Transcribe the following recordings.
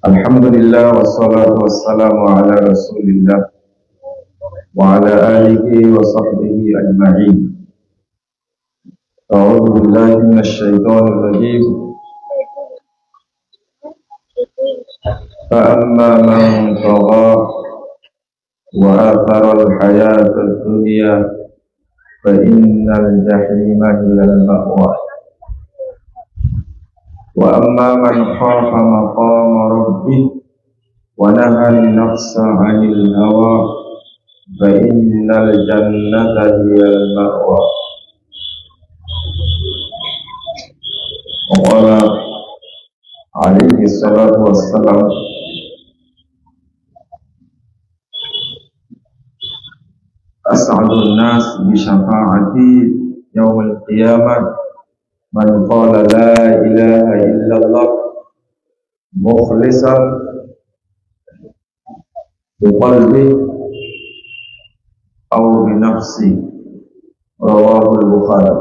Alhamdulillah wassalatu wassalamu ala rasulillah wa ala alihi wa sahbihi ajma'in. A'udzu billahi minasy syaithanir rajim. Fa amma man tagha wa athara al-hayata ad-dunya fa innal jahima hiyal ma'wa. Wa amma man khafa maqama rabbih wa nahaa an-nafsa 'anil hawa fa innal jannata hiyal ma'wa. Wa qala alaihi salatu wassalam, as'adun nas bi syafa'ati yaumil qiyamah man qala la ilaha illallah mukhlishan bi qalbi aw bi nafsi, rawahu al-Bukhari.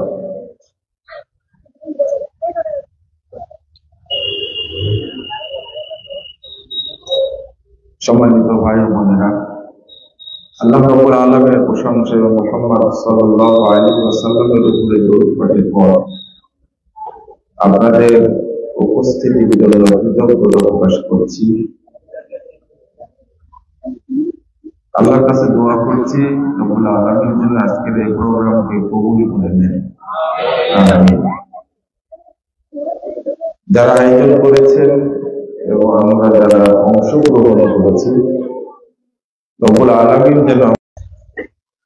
সম্মানিত ভাই ও বোনেরা, আল্লাহ রাব্বুল আলামিনের প্রশংসা এবং মুহাম্মদ সাল্লাল্লাহু আলাইহি ওয়াসাল্লামের উপরে দরুদ পাঠের পর আপনাদের উপস্থিতির জন্য কৃতজ্ঞতা প্রকাশ করছি। আল্লাহর কাছে দোয়া করছি রব্বুল আলামিন যেন আজকের এই প্রোগ্রামকে কবুল করে নেন, আমিন। যারা আয়োজন করেছেন এবং আমরা যারা অংশগ্রহণ করেছি, রব্বুল আলামিন যেন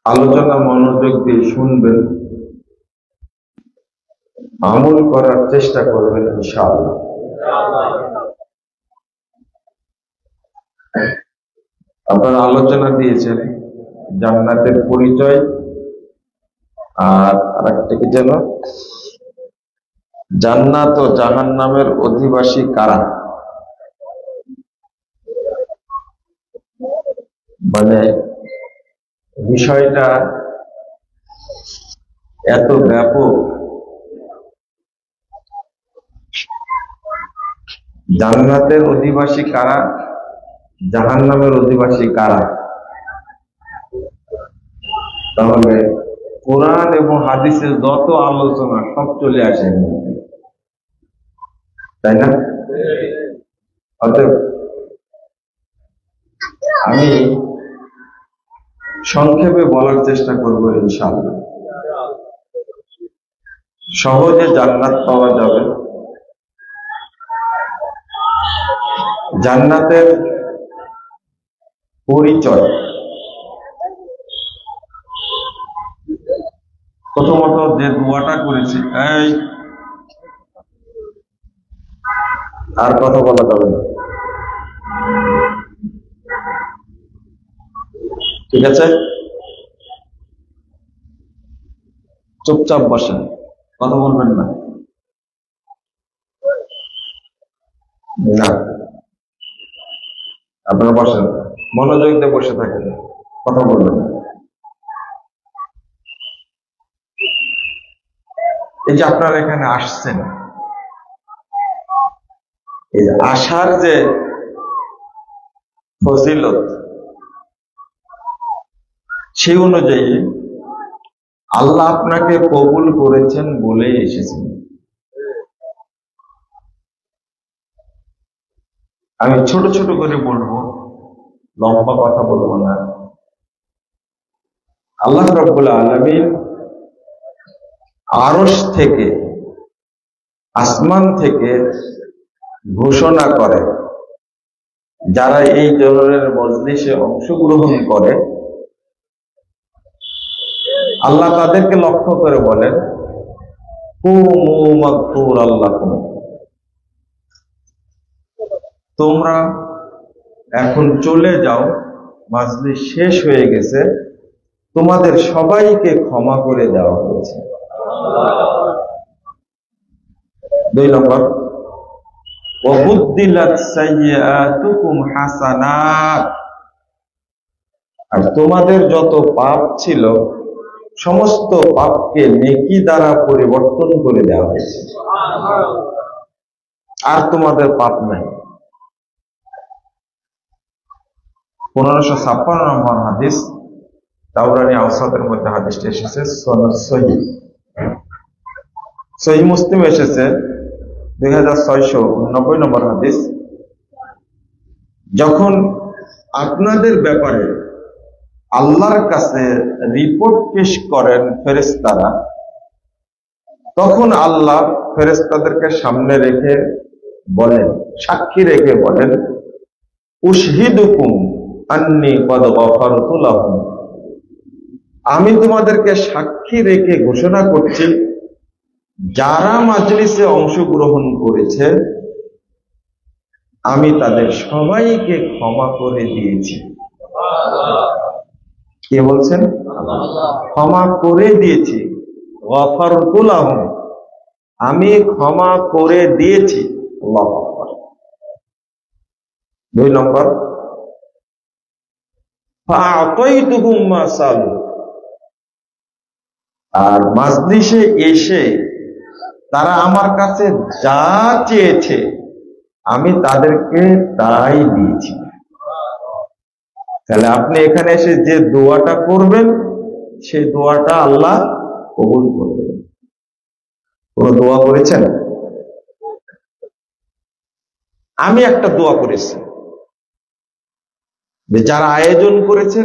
আলোচনা মনোযোগ দিয়ে শুনবেন, আমল করার চেষ্টা করবেন ইনশাআল্লাহ। আপনারা আলোচনা দিয়েছেন জান্নাতের পরিচয়, আর আরেকটা কি যেন, জান্নাত ও জাহান্নামের অধিবাসী কারা। মানে বিষয়টা এত ব্যাপক, জান্নাতের অধিবাসী কারা, জাহান্নামের অধিবাসী কারা। তাহলে কোরআন এবং হাদিসের যত আলোচনা সব চলে আসে, তাই না? অতএব আমি সংক্ষেপে বলার চেষ্টা করব ইনশাআল্লাহ। সহজে জান্নাত পাওয়া যাবে। জান্নাতের পরিচয়, প্রথমত যে দোয়াটা করেছি, এই আর কথা বলা যাবে না, ঠিক আছে? চুপচাপ বসেন, কথা বলবেন না। না, আপনারা বসেন, মনোযোগ দিয়ে বসে থাকেন, কথা বলবেন না। এই যে আপনারা এখানে আসছেন, এই আসার যে ফজিলত, সেই অনুযায়ী আল্লাহ আপনাকে কবুল করেছেন বলেই এসেছেন। আমি ছোট ছোট করে বলবো, লম্বা কথা বলবো না। আল্লাহ রাব্বুল আলামিন আরশ থেকে, আসমান থেকে ঘোষণা করে, যারা এই ধরনের মজলিসে অংশগ্রহণ করে আল্লাহ তাদেরকে লক্ষ্য করে বলেন, কুমু মাগফুরাল লাকুম, তোমরা এখন চলে যাও, মাজলিস শেষ হয়ে গেছে, তোমাদের সবাইকে ক্ষমা করে দেওয়া হয়েছে। 2 নম্বর, ওয়াবুদ্দিলাত সাইয়্যাতুকুম হাসানাত, আর তোমাদের যত পাপ ছিল সমস্ত পাপকে নেকি দ্বারা পরিবর্তন করে দেওয়া হয়েছে। আর তোমাদের পাপ নাই। 1556 নম্বর হাদিস, তাবরানী আওসাতের মধ্যে হাদিসটি এসেছে, সনদ সহিহ। সহিহ মুসলিম এসেছে 2690 নম্বর হাদিস। যখন আপনাদের ব্যাপারে আল্লাহর কাছে রিপোর্ট পেশ করেন ফেরেশতারা, তখন আল্লাহ ফেরেশতাদেরকে সামনে রেখে বলেন, সাক্ষী রেখে বলেন, উশহিদুকুম আন্নী কদ গফারতু লাহুম, আমি তোমাদেরকে সাক্ষী রেখে ঘোষণা করছি, যারা মাজলিসে অংশগ্রহণ করেছে আমি তাদের সবাইকে ক্ষমা করে দিয়েছি। কে বলছেন? ক্ষমা করে দিয়েছি। গফারতু লাহুম, আমি ক্ষমা করে দিয়েছি। আল্লাহু আকবার। 2 নম্বর, ফাআতাইতুহুম মা সালু, আর মাজলিসে এসে তারা আমার কাছে যা চেয়েছে আমি তাদেরকে তাই দিয়েছি। তাহলে আপনি এখানে এসে যে দোয়াটা করবেন সেই দোয়াটা আল্লাহ কবুল করবেন। কোন দোয়া করেছেন? আমি একটা দোয়া করেছি যে যারা আয়োজন করেছে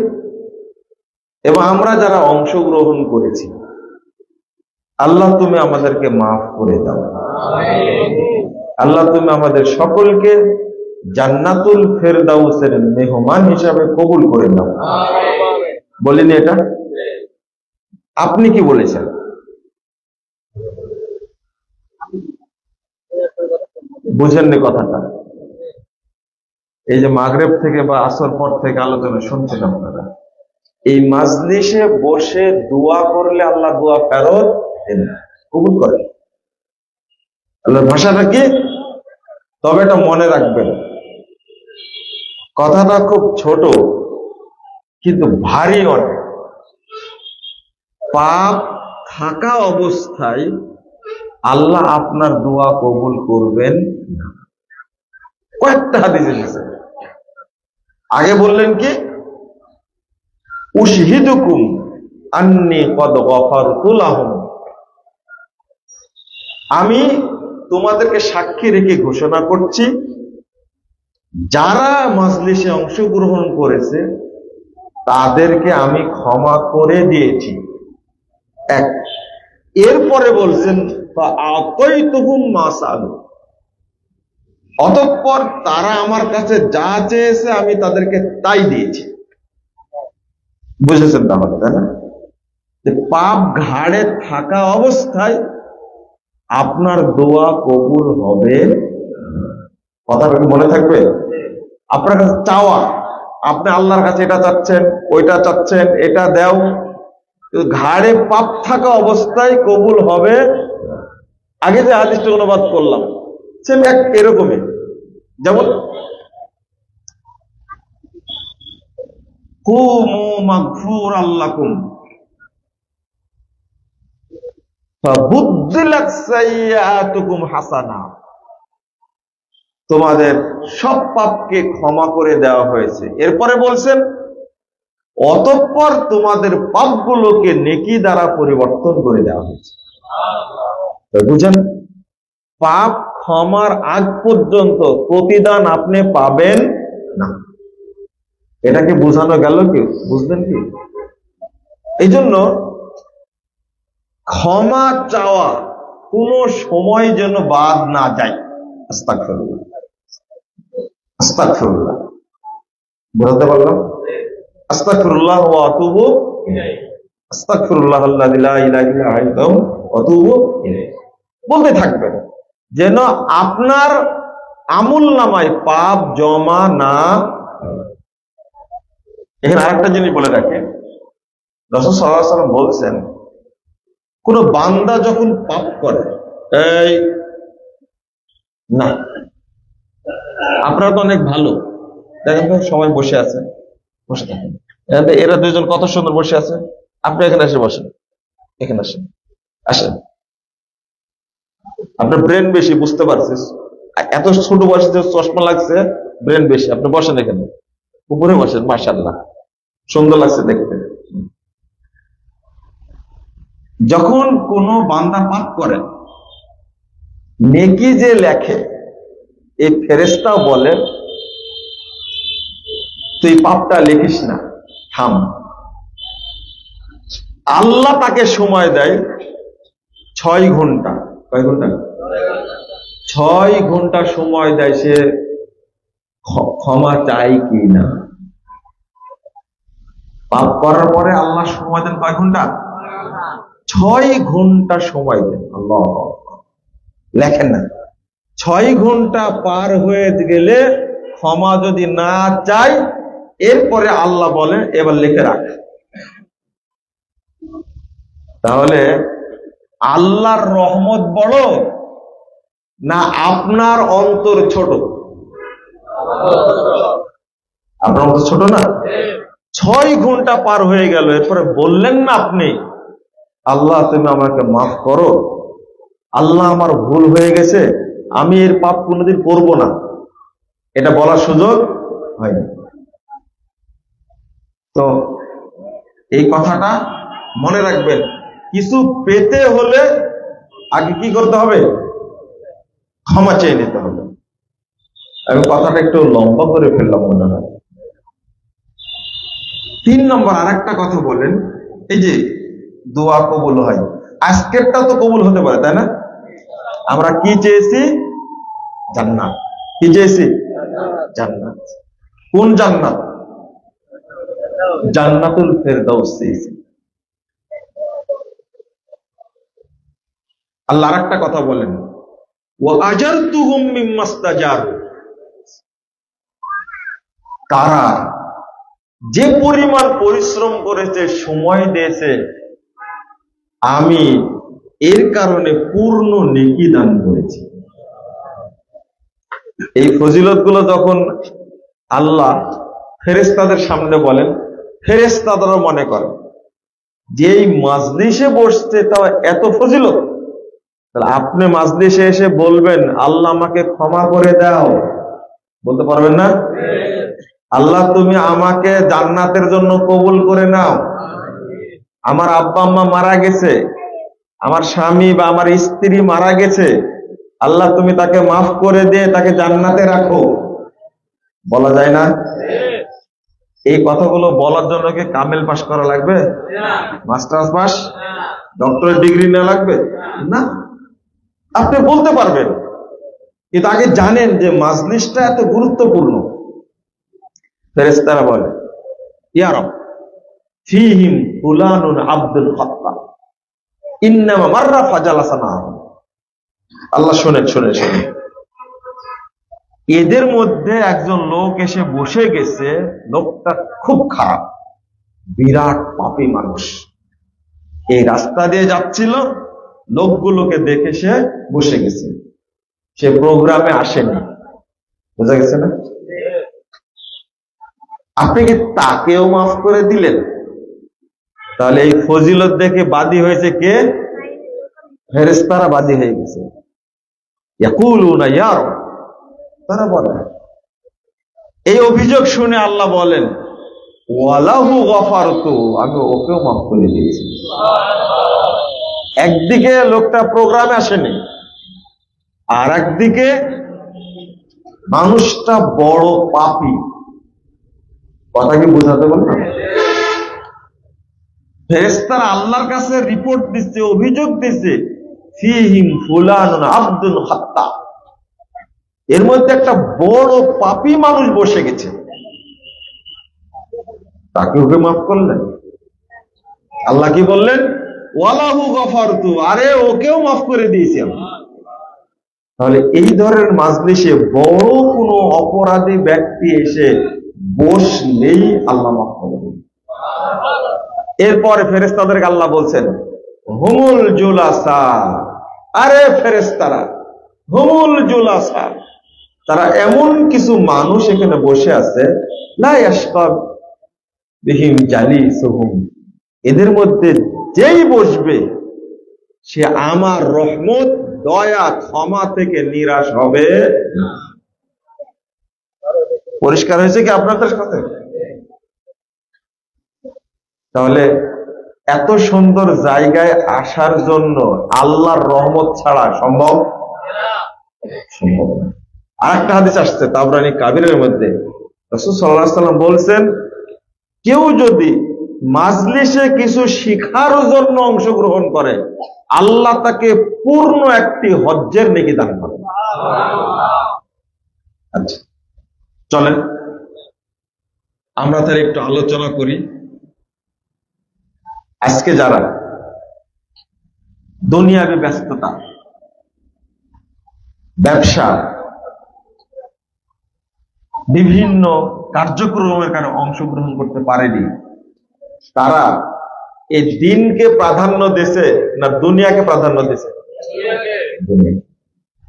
এবং আমরা যারা অংশগ্রহণ করেছি, আল্লাহ তুমি আমাদেরকে মাফ করে দাও। আল্লাহ তুমি আমাদের সকলকে জান্নাতুল ফেরদাউসের মেহমান হিসাবে কবুল করে দাও। বলিনি এটা? আপনি কি বলেছেন? বুঝেননি কথাটা? এই যে মাগরিব থেকে বা আসর পর থেকে আলোচনা শুনছেন আপনারা, এই মাজলিসে বসে দোয়া করলে আল্লাহ দোয়া ফেরত দেন, কবুল করেন। আল্লাহর ভাষাটা কি? তবে এটা মনে রাখবেন, কথাটা খুব ছোট কিন্তু ভারী অনেক। পাপ থাকা অবস্থায় আল্লাহ আপনার দোয়া কবুল করবেন না। কয়েকটা হাদিস এসেছে। আগে বললেন কি, উশহিদুকুম আন্নী কদ গফারতু লাহুম, আমি তোমাদেরকে সাক্ষী রেখে ঘোষণা করছি, যারা মাজলিসে অংশগ্রহণ করেছে তাদেরকে আমি ক্ষমা করে দিয়েছি। এক, এরপরে বলছেন ফাআতাইতুহুম মা সালু, অতঃপর তারা আমার কাছে যা চেয়েছে আমি তাদেরকে তাই দিয়েছি। বুঝেছেন তাহলে, তাই না? পাপ ঘাড়ে থাকা অবস্থায় আপনার দোয়া কবুল হবে। কথাটা কি মনে থাকবে? আপনার কাছে চাওয়া, আপনি আল্লাহর কাছে এটা চাচ্ছেন, ওইটা চাচ্ছেন, এটা দাও, ঘাড়ে পাপ থাকা অবস্থায় কবুল হবে। আগে যে হাদিসটা অনুবাদ করলাম সেম এরকমই, যেমন কুমু মাগফুরাল লাকুম ফাবুদ্দিলাত সাইয়্যাতুকুম হাসানা, তোমাদের সব পাপকে ক্ষমা করে দেওয়া হয়েছে। এরপরে বলছেন অতঃপর তোমাদের পাপগুলোকে নেকি দ্বারা পরিবর্তন করে দেওয়া হয়েছে। বুঝেন, পাপ ক্ষমার আগ পর্যন্ত প্রতিদান আপনি পাবেন না। এটাকে বোঝানো গেল কি? বুঝলেন কি? এই জন্য ক্ষমা চাওয়া কোনো সময় যেন বাদ না যায়। আস্তাগফিরুল্লাহ, আস্তাগফিরুল্লাহ, বলতে পারলাম? আস্তাগফিরুল্লাহ ওয়া আতুবু ইলাইহি, আস্তাগফিরুল্লাহ আল্লাযী লা ইলাহা ইল্লা হুয়া ওয়া আতুবু ইলাইহি বলতে থাকবেন, যেন আপনার আমুলনামায় পাপ জমা না। এখানে আরেকটা জিনিস বলে রাখেন, রাসূল সাল্লাল্লাহু আলাইহি ওয়াসাল্লাম বলছেন, কোন বান্দা যখন পাপ করে, এই না, আপনারা তো অনেক ভালো, দেখেন তো সবাই বসে আছে, বসে থাকেন, এরা দুইজন কত সুন্দর বসে আছে, আপনি এখানে এসে বসেন, এখানে আসেন, আসেন। আপনার ব্রেন বেশি, বুঝতে পারছিস, এত ছোট বয়সে যে চশমা লাগছে, ব্রেন বেশি, আপনি বসেন এখানে। উপরে বসেন, মাশাআল্লাহ, সুন্দর লাগছে দেখতে। যখন কোন বান্দা পাপ করে, নেকি যে লেখে, এই ফেরেশতাও বলে তুই পাপটা লিখিস না, থাম। আল্লাহ তাকে সময় দেয় 6 ঘন্টা। কয় ঘন্টা? 6 ঘন্টা সময় দেয় সে ক্ষমা চায় কি না। পাপ করার পরে আল্লাহ সময় দেন কয় ঘন্টা? 6 ঘন্টা সময় দেন। আল্লাহ লেখেন না, 6 ঘন্টা পার হয়ে গেলে ক্ষমা যদি না চায়, এরপরে আল্লাহ বলেন এবার লিখে রাখ। তাহলে আল্লাহর রহমত বড় না আপনার অন্তর ছোট? আপনার অন্তর ছোট না? 6 ঘন্টা পার হয়ে গেল, এরপরে বললেন না আপনি আল্লাহ তুমি আমাকে মাফ করো, আল্লাহ আমার ভুল হয়ে গেছে, আমি এর পাপ কোনোদিন করব না, এটা বলার সুযোগ হয়নি। তো এই কথাটা মনে রাখবেন, কিছু পেতে হলে আগে কি করতে হবে? ক্ষমা চেয়ে নিতে হবে। আমি কথাটা একটু লম্বা করে ফেললাম মনে হয়। 3 নম্বর আরেকটা কথা বলেন, এই যে দোয়া কবুল হয়, আজকেরটা তো কবুল হতে পারে, তাই না? আমরা কি চেয়েছি? জান্নাত। কি চেয়েছি? জান্নাত। কোন জান্নাত? জান্নাতুল ফেরদাউস চেয়েছি। আল্লাহ আরেকটা কথা বলেন, ওয়া আজারতুহুম মিম্মাস্তাজারু, তারা যে পরিমাণ পরিশ্রম করেছে, সময় দিয়েছে, আমি এর কারণে পূর্ণ নেকি দান করেছি। এই ফজিলতগুলো যখন আল্লাহ ফেরেশতাদের সামনে বলেন, ফেরেশতাদেরও মনে করে যে এই মাজলিসে বসতে তাও এত ফজিলত, তাহলে আপনি মাজলিসে এসে বলবেন আল্লাহ আমাকে ক্ষমা করে দাও, বলতে পারবেন না? আল্লাহ তুমি আমাকে জান্নাতের জন্য কবুল করে নাও, আমার আব্বা আম্মা মারা গেছে, আমার স্বামী বা আমার স্ত্রী মারা গেছে, আল্লাহ তুমি তাকে মাফ করে দিয়ে তাকে জান্নাতে রাখো, বলা যায় না? এই কথাগুলো বলার জন্য কি কামেল পাস করা লাগবে? মাস্টার্স পাস, ডক্টরেট ডিগ্রি নেওয়া লাগবে না? আপনি বলতে পারবেন, কিন্তু আগে জানেন যে মাজলিসটা এত গুরুত্বপূর্ণ। ফেরেশতারা বলে ইয়া রব ফীহিম ফুলানুন আব্দুল খাত্তা ইন্নামা মাররা ফাজালাসানা। আল্লাহ শোনেন, শোনেন, শোনেন, এদের মধ্যে একজন লোক এসে বসে গেছে, লোকটা খুব খারাপ, বিরাট পাপী মানুষ, এই রাস্তা দিয়ে যাচ্ছিল, লোকগুলোকে দেখে সে বসে গেছে, সে প্রোগ্রামে আসেনি। বোঝা গেছে না? আপনি কি তাকেও মাফ করে দিলেন? তাহলে এই ফজিলত দেখে বাদী হয়েছে কে? ফেরেশতারা বাদী হয়ে গেছে। ইয়াকুলুনা ইয়া রব, তারা বলে, এই অভিযোগ শুনে আল্লাহ বলেন ওয়ালাহু গফারতু, আমি ওকেও মাফ করে দিয়েছি। একদিকে লোকটা প্রোগ্রামে আসেনি, আর একদিকে মানুষটা বড় পাপী। কথা কি বোঝাতে পারলাম? ফেরেশতারা আল্লাহর কাছে রিপোর্ট দিচ্ছে, অভিযোগ দিচ্ছে, ফীহিম ফুলানুন আব্দুল খাত্তা, এর মধ্যে একটা বড় পাপী মানুষ বসে গেছে, তাকে ওকে মাফ করলেন। আল্লাহ কি বললেন? ওয়ালাহু গফারতু, আরে ওকেও মাফ করে দিয়েছি আমি। তাহলে এই ধরনের মাজলিসে বড় কোনো অপরাধী ব্যক্তি এসে বসলেই আল্লাহ মাফ করে দেন। এরপরে ফেরেশতাদেরকে আল্লাহ বলছেন হুমুল জুলাসা, আরে ফেরেশতারা হুমুল জুলাসা, তারা এমন কিছু মানুষ এখানে বসে আছে, লা ইয়াশকা বিহিম জালিসুহুম, এদের মধ্যে যেই বসবে সে আমার রহমত, দয়া, ক্ষমা থেকে নিরাশ হবে না। পরিষ্কার হয়েছে কি আপনাদের সাথে? তাহলে এত সুন্দর জায়গায় আসার জন্য আল্লাহর রহমত ছাড়া সম্ভব সম্ভব না। আরেকটা হাদিস আসছে তাবরানী কাবিরের মধ্যে, রাসূল সাল্লাল্লাহু আলাইহি ওয়াসাল্লাম বলছেন, কেউ যদি মাজলিসে কিছু শিখার জন্য অংশগ্রহণ করে, আল্লাহ তাকে পূর্ণ একটি হজ্জের নেকি দান করে। আচ্ছা, চলেন আমরা তার একটু আলোচনা করি। আজকে যারা দুনিয়াবী ব্যস্ততা, ব্যবসা, বিভিন্ন কার্যক্রমের কারণে অংশগ্রহণ করতে পারেনি, তারা এই দিনকে প্রাধান্য দিয়েছে না দুনিয়াকে প্রাধান্য দিয়েছে?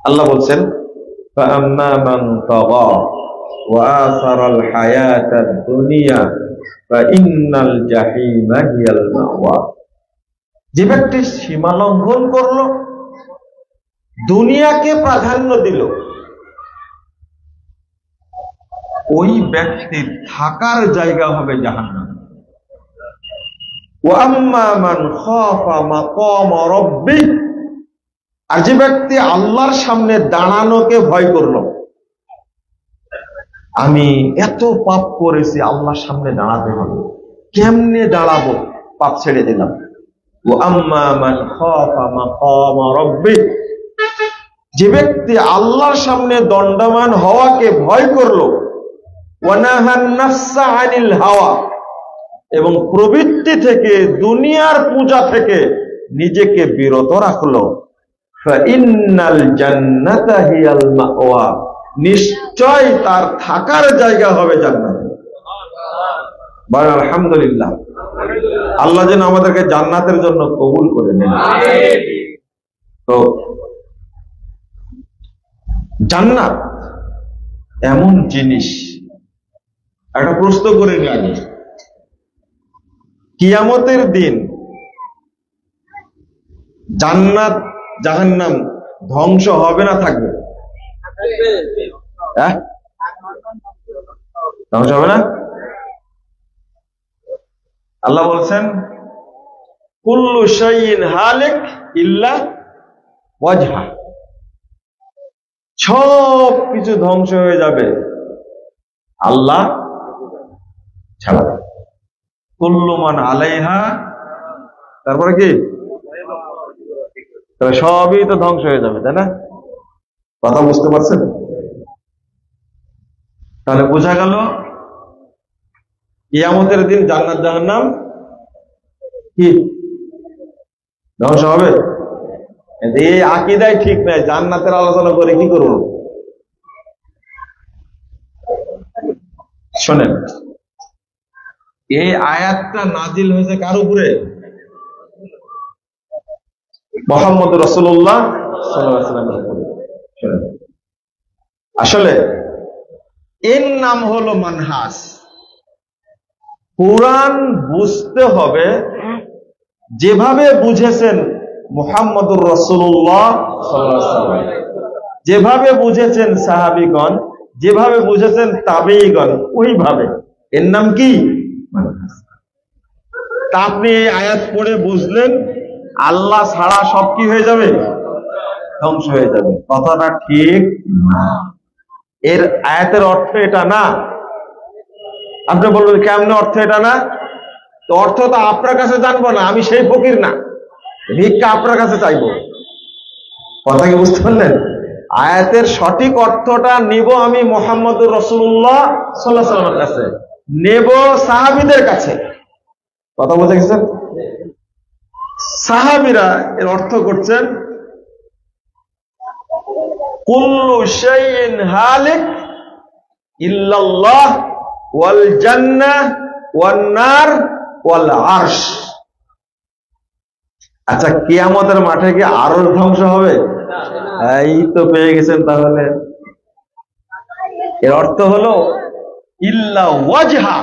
আল্লাহ বলছেন, فَأَمَّا مَنْ طَغَى وَآثَرَ الْحَيَاةَ الدُّنْيَا فَإِنَّ الْجَحِيمَ هِيَ الْمَأْوَى। যে ব্যক্তি সীমা লঙ্ঘন করলো, দুনিয়াকে প্রাধান্য দিল, ওই ব্যক্তির থাকার জায়গা হবে জাহান্নাম। وَأَمَّا مَنْ خَافَ مَقَامَ رَبِّهِ, আর যে ব্যক্তি আল্লাহর সামনে দাঁড়ানোকে ভয় করলো, আমি এত পাপ করেছি, আল্লাহর সামনে দাঁড়াতে হবে, কেমনে দাঁড়াবো, পাপ ছেড়ে দিলাম। وَأَمَّا مَنْ خَافَ مَقَامَ رَبِّهِ, যে ব্যক্তি আল্লাহর সামনে দণ্ডায়মান হওয়াকে ভয় করলো, وَنَهَى النَّفْسَ عَنِ الْهَوَى, এবং প্রবৃত্তি থেকে, দুনিয়ার পূজা থেকে নিজেকে বিরত রাখলো, فَإِنَّ الْجَنَّةَ هِيَ الْمَأْوَى, নিশ্চয় তার থাকার জায়গা হবে জান্নাত। বলেন আলহামদুলিল্লাহ। আল্লাহ যেন আমাদেরকে জান্নাতের জন্য কবুল করে নেন। তো জান্নাত এমন জিনিস, একটা প্রশ্ন করে নিই আগে, কিয়ামতের দিন জান্নাত জাহান্নাম ধ্বংস হবে না থাকবে? ধ্বংস হবে না? আল্লাহ বলছেন, কুল্লু শাইইন হালিক ইল্লা ওয়াজহা, সব কিছু ধ্বংস হয়ে যাবে আল্লাহ ছাড়া। কুল্লু মান আলাইহা, তারপরে কি? সবই তো ধ্বংস হয়ে যাবে, তাই না? কথা বুঝতে পারছেন? তাহলে বোঝা গেল কিয়ামতের দিন জান্নাত জাহান্নাম কি ধ্বংস হবে? এই আকীদাই ঠিক নাই, জান্নাতের আলোচনা করে কি করব? শোনেন, এই আয়াতটা নাজিল হয়েছে কার উপরে? মুহাম্মদ রাসূলুল্লাহ সাল্লাল্লাহু আলাইহি ওয়াসাল্লামের উপরে। শোনেন, আসলে এর নাম হলো মানহাজ। কুরআন বুঝতে হবে যেভাবে বুঝেছেন মুহাম্মদুর রাসূলুল্লাহ সাল্লাল্লাহু আলাইহি ওয়াসাল্লাম, যেভাবে বুঝেছেন সাহাবীগণ, যেভাবে বুঝেছেন তাবেঈগণ, ওইভাবে। এর নাম কি? মানহাজ। তা আপনি এই আয়াত পড়ে বুঝলেন আল্লাহ ছাড়া সব কি হয়ে যাবে? ধ্বংস হয়ে যাবে। কথাটা ঠিক না। এর আয়াতের অর্থ এটা না। আপনি বলবেন কেমনে অর্থ এটা না? তো অর্থ তো আপনার কাছে জানবো না, আমি সেই ফকির না, ভিক্ষা আপনার কাছে চাইবো। কথা কি বুঝতে পারলেন? আয়াতের সঠিক অর্থটা নিব আমি মুহাম্মদুর রাসূলুল্লাহ সাল্লাল্লাহু আলাইহি ওয়াসাল্লামের কাছে, নেব সাহাবীদের কাছে। কথা বুঝে গেছেন? সাহাবীরা এর অর্থ করছেন, কুল্লু শাইইন হালিক ইল্লাল্লাহ ওয়াল জান্নাহ ওয়ান নার ওয়াল আরশ। আচ্ছা, কিয়ামতের মাঠে কি আরশ ধ্বংস হবে? এই তো পেয়ে গেছেন। তাহলে এর অর্থ হলো ইল্লা ওয়াজহা।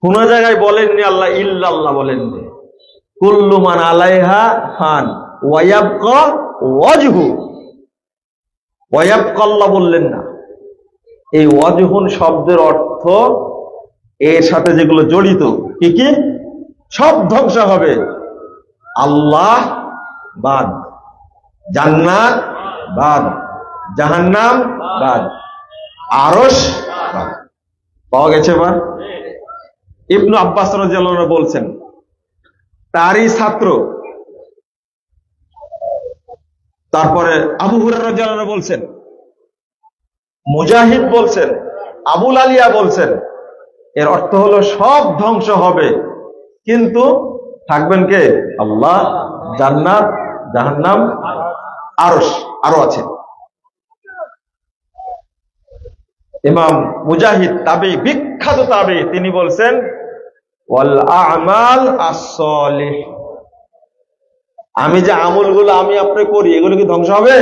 কোন জায়গায় বলেননি আল্লাহ ইল্লাল্লাহ বলেননি। কুল্লু মান আলাইহা ফান ওয়া ইয়াবকা ওয়াজহু, ওয়া ইয়াবকা আল্লাহ বললেন না। এই ওয়াজহুন শব্দের অর্থ এর সাথে যেগুলো জড়িত, কি কি? সব ধ্বংস হবে। আল্লাহ বাদ, জান্নাত বাদ, জাহান্নাম বাদ, আরশ বাদ। পাওয়া গেছে বা? ইবনু আব্বাস রাদিয়াল্লাহু আনহু বলছেন, তারই ছাত্র, তারপরে আবু হুরায়রা রাদিয়াল্লাহু আনহু বলছেন, মুজাহিদ বলছেন, আবুল আলিয়া বলছেন, এর অর্থ হলো সব ধ্বংস হবে, কিন্তু থাকবেন কে? আল্লাহ, জান্নাত, জাহান্নাম, আরশ, আরো আছে। ইমাম মুজাহিদ তাবি, বিখ্যাত তাবি, তিনি বলছেন ওয়াল আমাল আস-সালিহ, আমি যে আমলগুলো আমি আপনি করি এগুলো কি ধ্বংস হবে?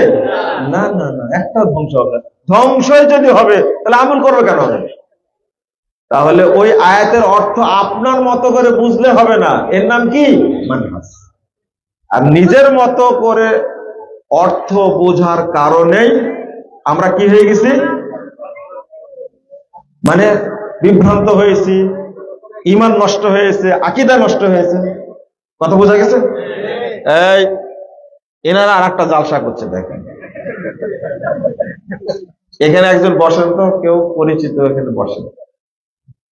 না না না, একটা ধ্বংস হবে না। ধ্বংসই যদি হবে তাহলে আমল করবে কেন? তাহলে ওই আয়াতের অর্থ আপনার মতো করে বুঝলে হবে না, এর নাম কি? মানহাজ। আর নিজের মতো করে অর্থ বোঝার কারণেই আমরা কি হয়ে গেছি? মানে বিভ্রান্ত হয়েছি, ঈমান নষ্ট হয়েছে, আকীদা নষ্ট হয়েছে। কথা বোঝা গেছে? এই এনারা আর একটা জালসা করছে, দেখেন এখানে একজন বসেন তো, কেউ পরিচিত এখানে বসেন,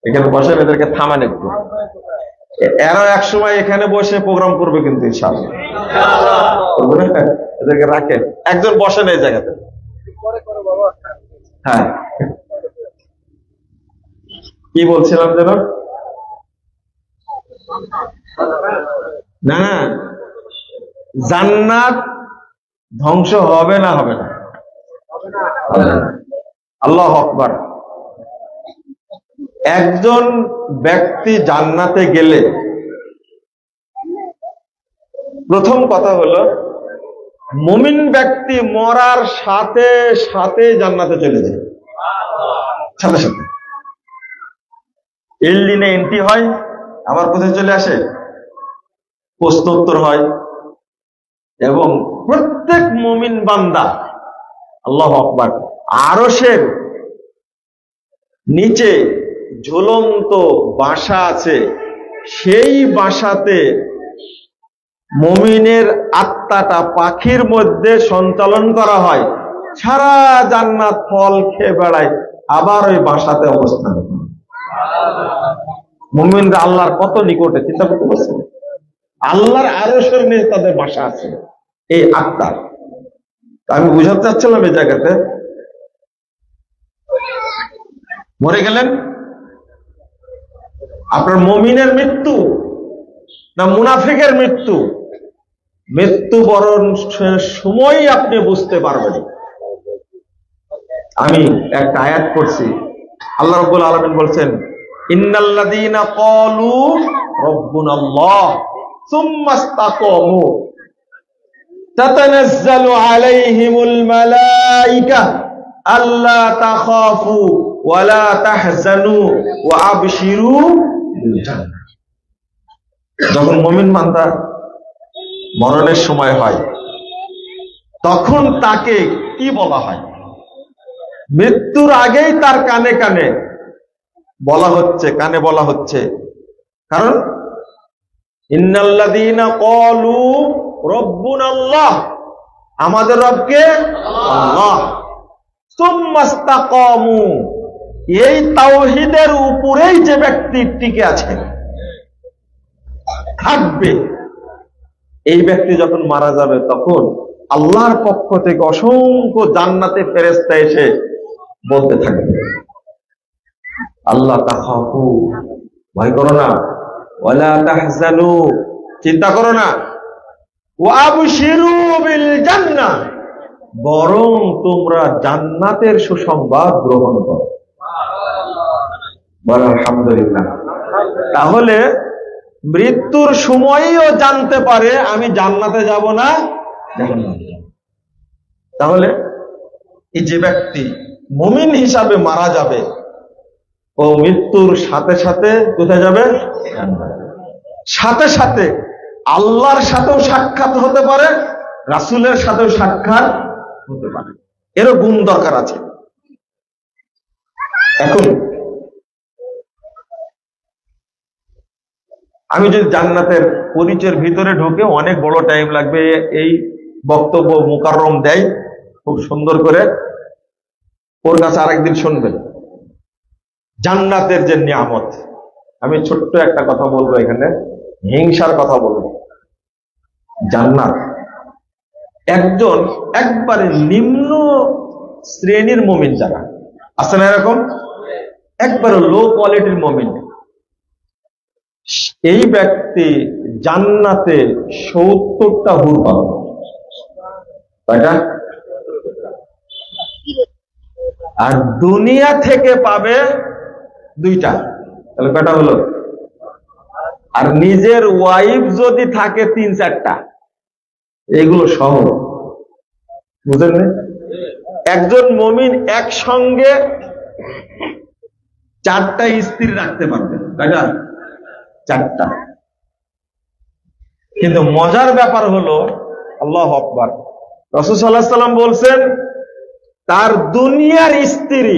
এখানে বসেন, এদেরকে থামান একটু। এরা এক সময় এখানে বসে প্রোগ্রাম করবে কিন্তু ইনশাআল্লাহ, এদেরকে রাখেন। একজন বসেন এই জায়গাতে। হ্যাঁ, কি বলছিলাম যেন? না, জান্নাত ধ্বংস হবে না? হবে না। আল্লাহু আকবার। একজন ব্যক্তি জান্নাতে গেলে প্রথম কথা হলো, মুমিন ব্যক্তি মরার সাথে সাথে জান্নাতে চলে যায়, সাথে সাথে এলডিনে এন্ট্রি হয়, আবার কোথায় চলে আসে? প্রশ্নোত্তর হয়। এবং প্রত্যেক মুমিন বান্দা, আল্লাহু আকবার, আরশের নিচে ঝুলন্ত বাসা আছে, সেই বাসাতে মুমিনের আত্মাটা পাখির মধ্যে সঞ্চালন করা হয়, সারা জান্নাত ফল খেয়ে বেড়ায়, আবার ওই বাসাতে অবস্থান। মুমিনরা আল্লাহর কত নিকটে, চিন্তা করতে পারছেন? আল্লাহর আরশের নিচে তাদের বাসা আছে, এই আত্মা। আমি বুঝাতে চাচ্ছিলাম এই জায়গাতে, মরে গেলেন, আপনার মুমিনের মৃত্যু না মুনাফিকের মৃত্যু? মৃত্যুবরণ সময় আপনি বুঝতে পারবেন। আমি একটা আয়াত পড়ছি, আল্লাহ রাব্বুল আলামিন বলছেন, ইন্নাল্লাযীনা ক্বালু রাব্বুনাল্লাহ সুম্মা ইসতাকামু তাতানাজ্জালু আলাইহিমুল মালায়েকা আল্লা তাখাফু ওয়া লা তাহজানু ওয়া আবশিরু বিল জান্নাহ। যখন মুমিন বান্দা মরণের সময় হয়, তখন তাকে কি বলা হয়? মৃত্যুর আগেই তার কানে কানে বলা হচ্ছে, কানে বলা হচ্ছে, কারণ ইন্নাল্লাযীনা ক্বালু রাব্বুনাল্লাহ, আমাদের রবকে আল্লাহ, সুম্মা ইসতাকামু, এই তাওহীদের উপরেই যে ব্যক্তি টিকে আছে, থাকবে, এই ব্যক্তি যখন মারা যাবে তখন আল্লাহর পক্ষ থেকে অসংখ্য জান্নাতে ফেরেশতা এসে বলতে থাকবে, আল্লাহ তাখাফু, ভয় করো না, ওয়ালা তাহজানু, চিন্তা করো না, ওয়া আবশিরু বিল জান্নাহ, বরং তোমরা জান্নাতের সুসংবাদ গ্রহণ করো। বল আলহামদুলিল্লাহ। তাহলে মৃত্যুর সময়ও জানতে পারে আমি জান্নাতে যাব না জাহান্নামে যাব। তাহলে এই যে ব্যক্তি মুমিন হিসাবে মারা যাবে, ও মৃত্যুর সাথে সাথে কোথায় যাবে? সাথে সাথে আল্লাহর সাথেও সাক্ষাৎ হতে পারে, রাসূলের সাথেও সাক্ষাৎ হতে পারে, এরও গুণ দরকার আছে। এখন আমি যদি জান্নাতের পরিচয়ের ভিতরে ঢোকে অনেক বড় টাইম লাগবে, এই বক্তব্য মুকাররম দেয় খুব সুন্দর করে, ওর কাছে আরেকদিন শুনবেন জান্নাতের যে নিয়ামত। আমি ছোট্ট একটা কথা বলবো এখানে, হিংসার কথা বলবো। জান্নাত একজন একবারে নিম্ন শ্রেণীর মুমিন যারা আছে না, এরকম একবারে লো কোয়ালিটির মুমিন, এই ব্যক্তি জান্নাতে 70টা হুর পাবে। কয়টা? আর দুনিয়া থেকে পাবে 2টা। তাহলে কয়টা হলো? আর নিজের ওয়াইফ যদি থাকে 3-4টা, এগুলো সহ, বুঝলেন না? একজন মুমিন একসঙ্গে 4টা স্ত্রী রাখতে পারবে। কয়টা? 4টা। কিন্তু মজার ব্যাপার হলো, আল্লাহু আকবার, রাসূল সাল্লাল্লাহু আলাইহি ওয়াসাল্লাম বলছেন তার দুনিয়ার স্ত্রী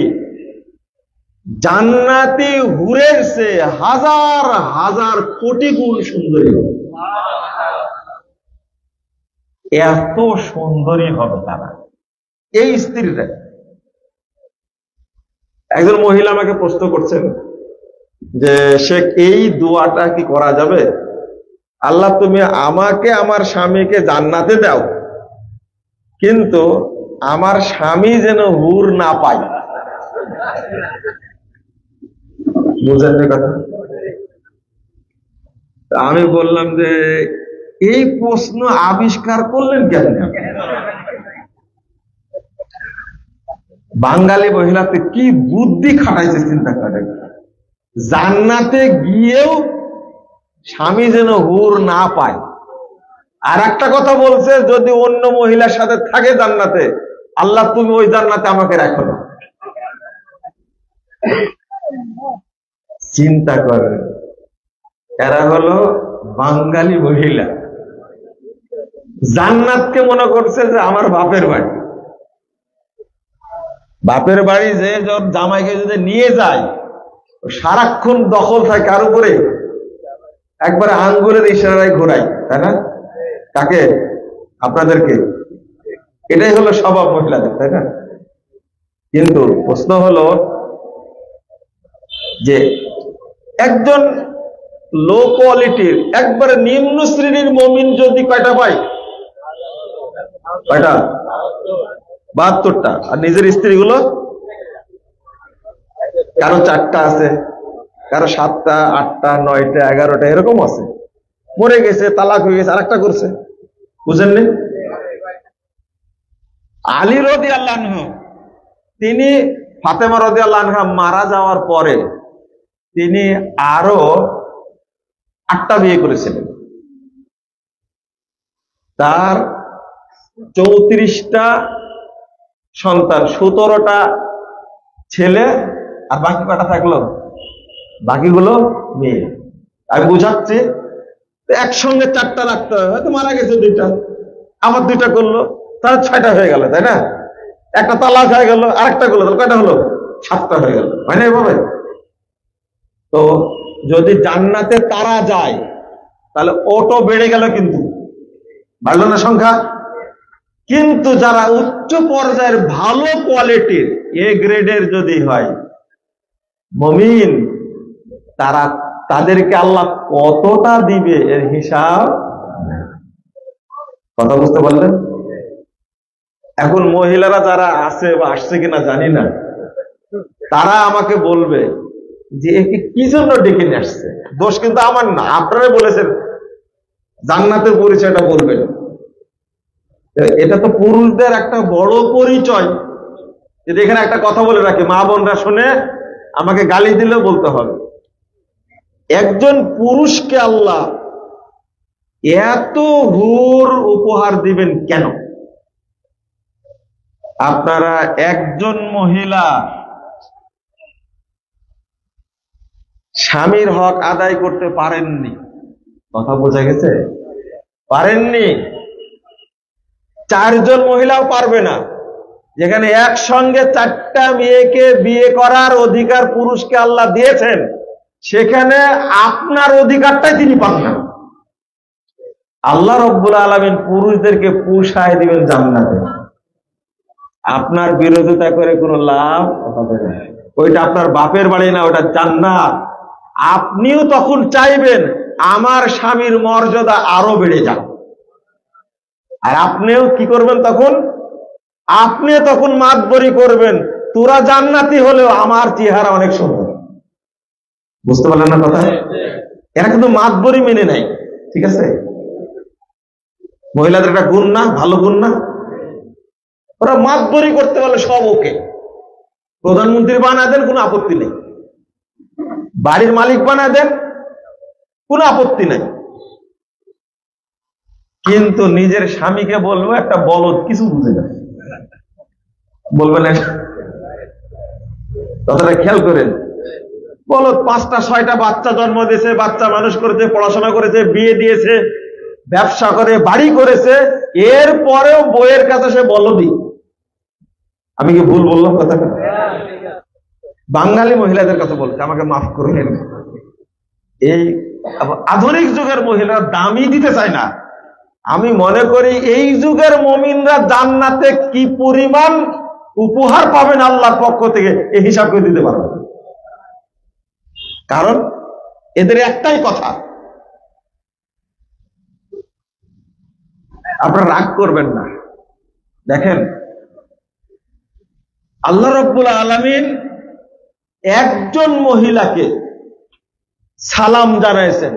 জান্নাতি হুরের চেয়ে 1000 কোটি গুণ সুন্দরী হবে। এত সুন্দরী হবে তারা, এই স্ত্রীরা। একজন মহিলা আমাকে প্রশ্ন করছেন যে শেখ, এই দোয়াটা কি করা যাবে? আল্লাহ তুমি আমাকে আমার স্বামীকে জান্নাতে দাও, কিন্তু আমার স্বামী যেন হুর না পায়। বুঝেন কথা? আমি বললাম যে এই প্রশ্ন আবিষ্কার করলেন কেন? বাঙালি মহিলাতে কি বুদ্ধি খাটাইছে চিন্তা করে, জান্নাতে গিয়েও স্বামী যেন হুর না পায়। আর একটা কথা বলছে, যদি অন্য মহিলার সাথে থাকে জান্নাতে, আল্লাহ তুমি ওই জান্নাতে আমাকে রাখো না। চিন্তা করে, এরা হলো বাঙালি মহিলা, জান্নাতকে মনে করছে যে আমার বাপের বাড়ি। বাপের বাড়ি যে জামাইকে যদি নিয়ে যায়, সারাক্ষণ দখল থাকে কার উপরে? একবারে আঙ্গুলের ইশারায় ঘোরাই, তাই না? কাকে? আপনাদেরকে। এটাই হলো স্বভাব মহিলাদের, তাই না? কিন্তু প্রশ্ন হলো যে একজন লো কোয়ালিটির একবারে নিম্ন শ্রেণীর মুমিন যদি কয়টা পায়? কয়টা? 72টা। আর নিজের স্ত্রীগুলো কারো 4টা আছে, কারো 7টা, 8টা, 9টা, 11টা, এরকম আছে। মরে গেছে, তালাক হয়ে গেছে, আরেকটা করছে। বুঝেননি? আলী রাদিয়াল্লাহু আনহু, তিনি ফাতেমা রাদিয়াল্লাহু আনহা মারা যাওয়ার পরে তিনি আরো 8টা বিয়ে করেছিলেন। তার 34টা সন্তান, 17টা ছেলে, আর বাকি কটা থাকলো? বাকিগুলো মেয়ে। আমি বুঝাচ্ছি, একসঙ্গে 4টা রাখতে হবে। হয়তো মারা গেছে 2টা, আবার 2টা করলো, তার 6টা হয়ে গেল, তাই না? একটা তালাক হয়ে গেল, আরেকটা করলো, তাহলে কয়টা হলো? 7টা হয়ে গেল, হয় না এভাবে? তো যদি জান্নাতে তারা যায়, তাহলে অটো বেড়ে গেল, কিন্তু বাড়লো না সংখ্যা? কিন্তু যারা উচ্চ পর্যায়ের ভালো কোয়ালিটির এ গ্রেডের যদি হয় মুমিন, তাদেরকে আল্লাহ কতটা দিবে এর হিসাব। কথা বুঝতে পারলেন? এখন মহিলারা যারা আছে বা আসছে কিনা জানি না, তারা আমাকে বলবে যে একে কি জন্য ডেকে নিয়ে আসছে। দোষ কিন্তু আমার না, আপনারা বলেছেন জান্নাতের পরিচয়টা বলবেন। এটা তো পুরুষদের একটা বড় পরিচয়। এখানে একটা কথা বলে রাখি, মা বোনরা শুনে আমাকে গালি দিলেও বলতে হবে, একজন পুরুষকে আল্লাহ এত হুর উপহার দিবেন কেন? আপনারা একজন মহিলা স্বামীর হক আদায় করতে পারেননি, কথা বোঝা গেছে? পারেননি। 4 জন মহিলাও পারবে না। যেখানে একসঙ্গে 4টা মেয়েকে বিয়ে করার অধিকার পুরুষকে আল্লাহ দিয়েছেন, সেখানে আপনার অধিকারটাই তিনি পান না। আল্লাহ রব্বুল আলামিন পুরুষদেরকে পুষায় দিবেন জান্নাতে। আপনার বিরোধিতা করে কোনো লাভ হবে না। ওইটা আপনার বাপের বাড়ি না, ওটা জান্নাত। আপনিও তখন চাইবেন আমার স্বামীর মর্যাদা আরো বেড়ে যাক। আর আপনিও কি করবেন তখন? আপনি তখন মাতবরি করবেন, তোরা জান্নাতি হলেও আমার চেহারা অনেক সুন্দর। বুঝতে পারলেন না কথা? এরা কিন্তু মাতবরি মেনে নেয়। ঠিক আছে, মহিলাদের একটা গুণ না, ভালো গুণ না? ওরা মাতবরি করতে পারলে সব ওকে। প্রধানমন্ত্রী বানা দেন, কোনো আপত্তি নেই। বাড়ির মালিক বানা দেন, কোনো আপত্তি নেই। কিন্তু নিজের স্বামীকে বলবো একটা বলদ, কিছু বুঝে না, বলবেন না? কথাটা খেয়াল করেন। বলদ 5টা 6টা বাচ্চা জন্ম দিয়েছে, বাচ্চা মানুষ করেছে, পড়াশোনা করেছে, বিয়ে দিয়েছে, ব্যবসা করে, বাড়ি করেছে, এরপরেও বইয়ের কাছে সে বলদি। আমি কি ভুল বললাম কথাটা? বাঙালি মহিলাদের কথা বলছে, আমাকে মাফ করবেন। এই আধুনিক যুগের মহিলা দামই দিতে চায় না। আমি মনে করি এই যুগের মুমিনরা জান্নাতে কি পরিমাণ উপহার পাবেন আল্লাহর পক্ষ থেকে, এই হিসাব করে দিতে পারবেন। কারণ এদের একটাই কথা, আপনারা রাগ করবেন না। দেখেন, আল্লাহ রাব্বুল আলামিন একজন মহিলাকে সালাম জানাইছেন,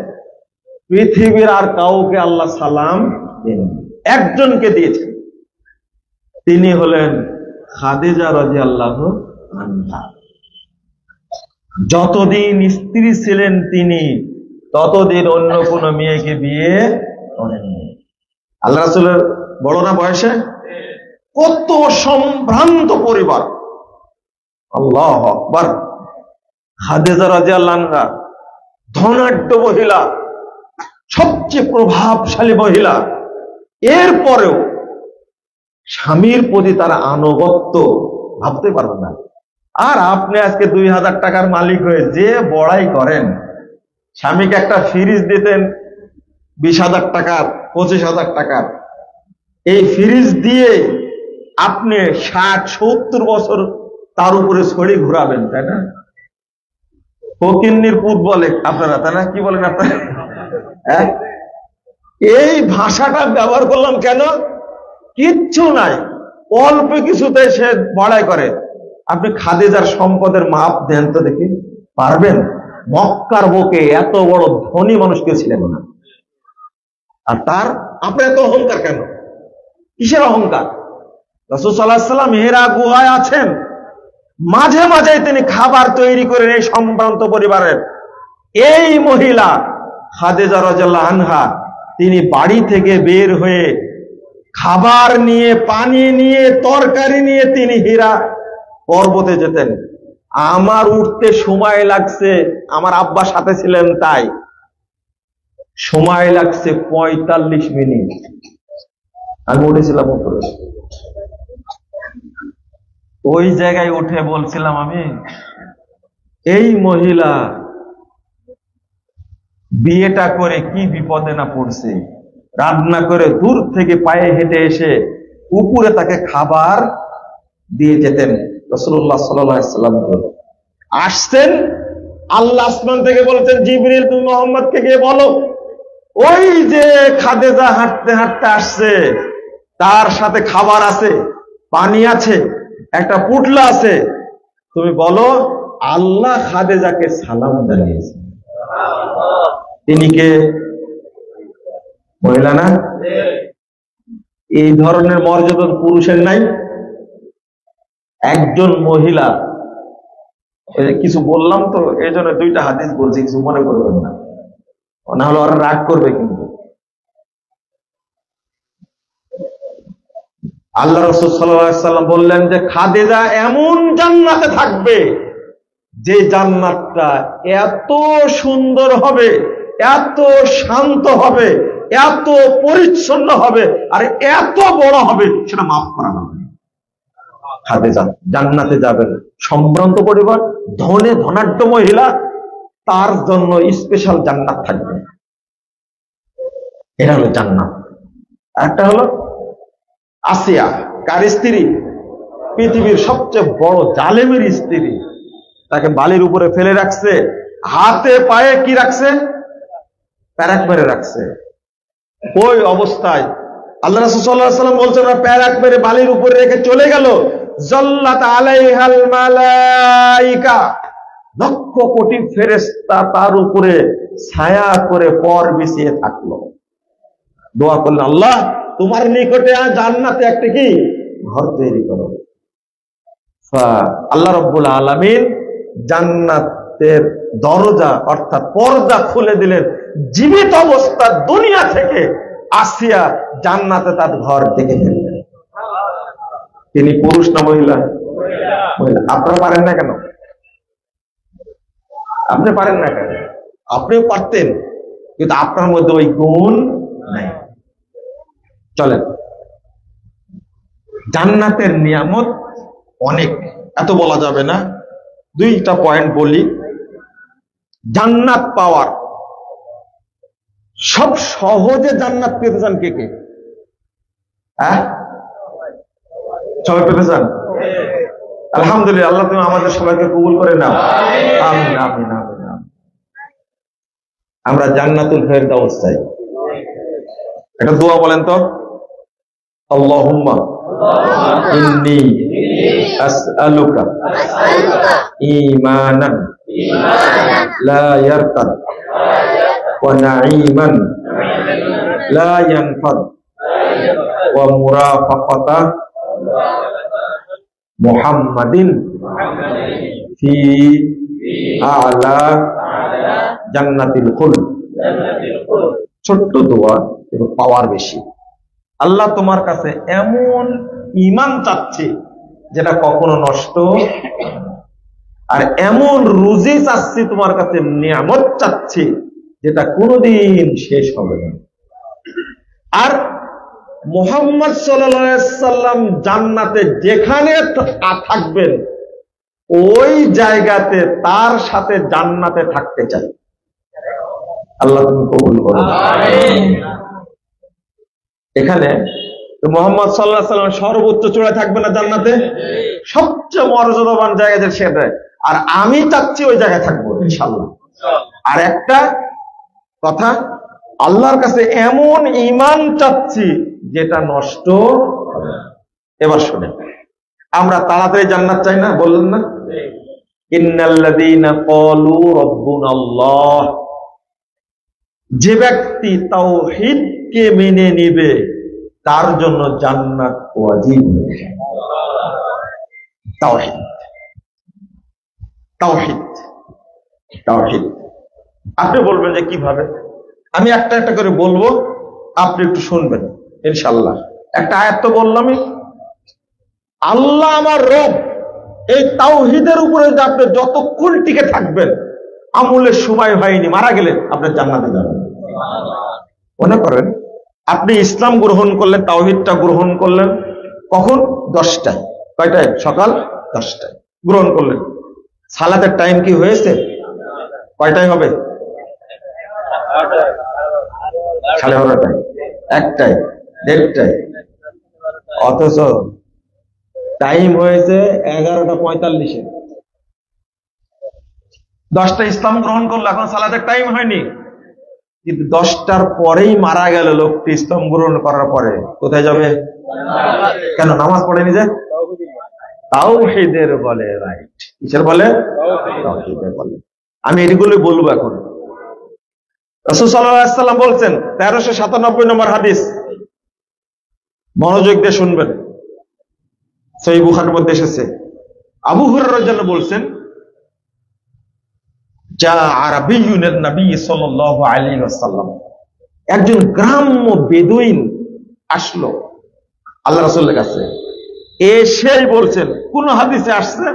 পৃথিবীর আর কাউকে আল্লাহ সালাম দেন, একজনকে দিয়েছেন। তিনি হলেন খাদিজা রাদিয়াল্লাহু আনহা। যতদিন স্ত্রী ছিলেন তিনি, ততদিন অন্য কোন মেয়েকে বিয়ে করেননি। আল্লাহ রাসূলের বড় না বয়সে? কত সম্ভ্রান্ত পরিবার! আল্লাহু আকবার। খাদিজা রাদিয়াল্লাহু আনহা ধনাঢ্য মহিলা, সবচেয়ে প্রভাবশালী মহিলা। এরপরেও স্বামীর প্রতি তার আনুগত্য ভাবতে পারবেন না। আর আপনি আজকে 2000 টাকার মালিক হয়ে যে বড়াই করেন, স্বামীকে একটা ফ্রিজ দিতেন 20,000 টাকার, 25,000 টাকার, এই ফ্রিজ দিয়ে আপনি 60-70 বছর তার উপরে ছড়ি ঘুরাবেন, তাই না? ফকিন্নির পুত বলে আপনারা, তাই না? কি বলেন আপনারা? এই ভাষাটা ব্যবহার করলাম কেন? কিচ্ছু নাই, অল্প কিছুতে সে বড়াই করে। আপনি খাদিজার সম্পদের মাপ দেন তো দেখি, পারবেন? মক্কার বুকে এত বড় ধনী মানুষ কেউ ছিলেন না। আর তার আপনার এত অহংকার কেন? কিসের অহংকার? রাসূল সাল্লাল্লাহু আলাইহি ওয়াসাল্লাম হেরা গুহায় আছেন, মাঝে মাঝে তিনি খাবার তৈরি করেন এই সম্ভ্রান্ত পরিবারের। এই মহিলা খাদিজা রাদিয়াল্লাহু আনহা, তিনি বাড়ি থেকে বের হয়ে খাবার নিয়ে, পানি নিয়ে, তরকারি নিয়ে তিনি হীরা পর্বতে যেতেন। আমার উঠতে সময় লাগছে, আমার আব্বা সাথে ছিলেন তাই সময় লাগছে 45 মিনিট। আমি উঠেছিলাম উপরে, ওই জায়গায় উঠে বলছিলাম আমি, এই মহিলা বিয়েটা করে কি বিপদে না পড়ছে। রান্না করে দূর থেকে পায়ে হেঁটে এসে উপরে তাকে খাবার দিয়ে যেতেন। রাসূলুল্লাহ সাল্লাল্লাহু আলাইহি ওয়াসাল্লাম আসতেন, আল্লাহ আসমান থেকে বলতেন, জিবরিল তুমি মুহাম্মদকে গিয়ে বলো, ওই যে খাদিজা হাঁটতে হাঁটতে আসছে, তার সাথে খাবার আছে, পানি আছে, একটা পুটলা আছে, তুমি বলো আল্লাহ খাদিজাকে সালাম জানিয়েছে। তিনি কে? মহিলা না? এই ধরনের মর্যাদা পুরুষের নাই? একজন মহিলা, কিছু বললাম তো এই জন্য 2টা হাদিস বলছি, কিছু মনে করবেন না, না হলে ওরা রাগ করবে। কিন্তু আল্লাহ রাসূল সাল্লাল্লাহু আলাইহি ওয়াসাল্লাম বললেন যে খাদিজা এমন জান্নাতে থাকবে যে জান্নাতটা এত সুন্দর হবে, এত শান্ত হবে, এত পরিচ্ছন্ন হবে, আর এত বড় হবে, সেটা মাফ করা হবে। খাদিজা জান্নাতে যাবেন। সম্ভ্রান্ত পরিবার, ধনে ধনাঢ্য মহিলা, তার জন্য স্পেশাল জান্নাত থাকবে। এটা হলো জান্নাত। একটা হলো আসিয়া, কার স্ত্রী? পৃথিবীর সবচেয়ে বড় জালেমের স্ত্রী। তাকে বালির উপরে ফেলে রাখছে, হাতে পায়ে কি রাখছে? প্যারাক মেরে রাখছে। ওই অবস্থায় আল্লাহ রাসূল সাল্লাল্লাহু আলাইহি ওয়াসাল্লাম বলছেন, প্যারাক মেরে বালির উপরে রেখে চলে গেল। জাল্লাত আলাইহাল মালাইকা, লক্ষ কোটি ফেরেশতা তার উপরে ছায়া করে পর বিছিয়ে থাকলো। দোয়া করলেন, আল্লাহ তোমার নিকটে জান্নাতে একটা কি ঘর তৈরি করো। আল্লাহ রাব্বুল আলামিন জান্নাতের দরজা অর্থাৎ পর্দা খুলে দিলেন। জীবিত অবস্থা দুনিয়া থেকে আসিয়া জান্নাতে তার ঘর দেখে ফেললেন। তিনি পুরুষ না মহিলা? মহিলা। আপনারা পারেন না কেন? আপনি পারেন না কেন? আপনিও পারতেন, কিন্তু আপনার মধ্যে ওই গুণ নাই। চলেন, জান্নাতের নিয়ামত অনেক, এত বলা যাবে না, দুইটা পয়েন্ট বলি। জান্নাত পাওয়ার সব সহজে জান্নাত পেতে চান কে কে? হ্যাঁ, সবাই পেতে চান? আলহামদুলিল্লাহ, আল্লাহ তুমি আমাদের সবাইকে কবুল করে নাও। আমিন আমিন আমিন। আমরা জান্নাতুল ফেরদাউস চাই। একটা দোয়া বলেন তো, আল্লাহুম্মা ইন্নী আসআলুকা ঈমানান লা ইয়ারতাদ ওয়া নাঈমান লা ইয়ানফাদ ওয়া মুরাফাকাতা মুহাম্মাদিন ফি আ'লা জান্নাতিল খুলদ। ছোট্ট দোয়া, কিন্তু পাওয়ার বেশি। আল্লাহ তোমার কাছে এমন ঈমান চাচ্ছি যেটা কখনো নষ্ট, আর এমন রুজি চাচ্ছি তোমার কাছে, নিয়ামত চাচ্ছি যেটা কোনোদিন শেষ হবে না। আর মুহাম্মদ সাল্লাল্লাহু আলাইহি সাল্লাম জান্নাতে যেখানে থাকবেন ওই জায়গাতে তার সাথে জান্নাতে থাকতে চাই। আল্লাহ তুমি কবুল করো। এখানে মুহাম্মদ সাল্লাল্লাহু আলাইহি সাল্লাম সর্বোচ্চ চূড়ায় থাকবে না জান্নাতে, সবচেয়ে মর্যাদাবান জায়গাতে সেটা, আর আমি চাচ্ছি ওই জায়গায় থাকবো ইনশাআল্লাহ। আর একটা কথা, আল্লাহর কাছে এমন ঈমান চাচ্ছি যেটা নষ্ট। এবার শুনেন, আমরা তাড়াতাড়ি জান্নাত চাই না, বললেন না? ইন্নাল্লাযীনা ক্বালু রাব্বুনাল্লাহ, যে ব্যক্তি তাওহীদকে মেনে নিবে তার জন্য জান্নাত ওয়াজিব হয়ে যায়। তাওহীদ তাওহীদ তাওহীদ। আপনি বলবেন যে কিভাবে? আমি একটা একটা করে বলবো, আপনি একটু শুনবেন ইনশাআল্লাহ। একটা আয়াত তো বললামই, আল্লাহ আমার রব। এই তাওহীদের উপরে যে আপনি যতক্ষণ টিকে থাকবেন, আমলের সময় হয়নি, মারা গেলে আপনি জান্নাতে যাবেন। মনে করেন আপনি ইসলাম গ্রহণ করলেন, তাওহীদটা গ্রহণ করলেন কখন? 10টায়। কয়টায়? সকাল 10টায় গ্রহণ করলেন। সালাতের টাইম কি হয়েছে? কয়টায় হবে? 12:30টায়, 1টায়, 1:30টায়। অথচ টাইম হয়েছে 11:45-এ। 10টা ইসলাম গ্রহণ করলো, এখন সালাতের টাইম হয়নি, কিন্তু 10টার পরেই মারা গেল লোকটি ইসলাম গ্রহণ করার পরে। কোথায় যাবে? কেন? নামাজ পড়েনি যে? তাওহীদের বলে। রাইট, কিসের বলে? তাওহীদের বলে। আমি এগুলো বলবো এখন। রাসূল সাল্লাল্লাহু আলাইহি ওয়াসাল্লাম বলছেন, 1397 নম্বর হাদিস, মনোযোগ দিয়ে শুনবেন, সহিহ বুখারীর মধ্যে এসেছে। আবু হুরায়রা রাদিয়াল্লাহু বলছেন, যা আরাবিয়ুন নবী সাল্লাল্লাহু আলাইহি ওয়াসাল্লাম, একজন গ্রাম্য বেদুইন আসলো আল্লাহ রাসূলের কাছে। এসেই বলছেন, কোন হাদিসে আসছে,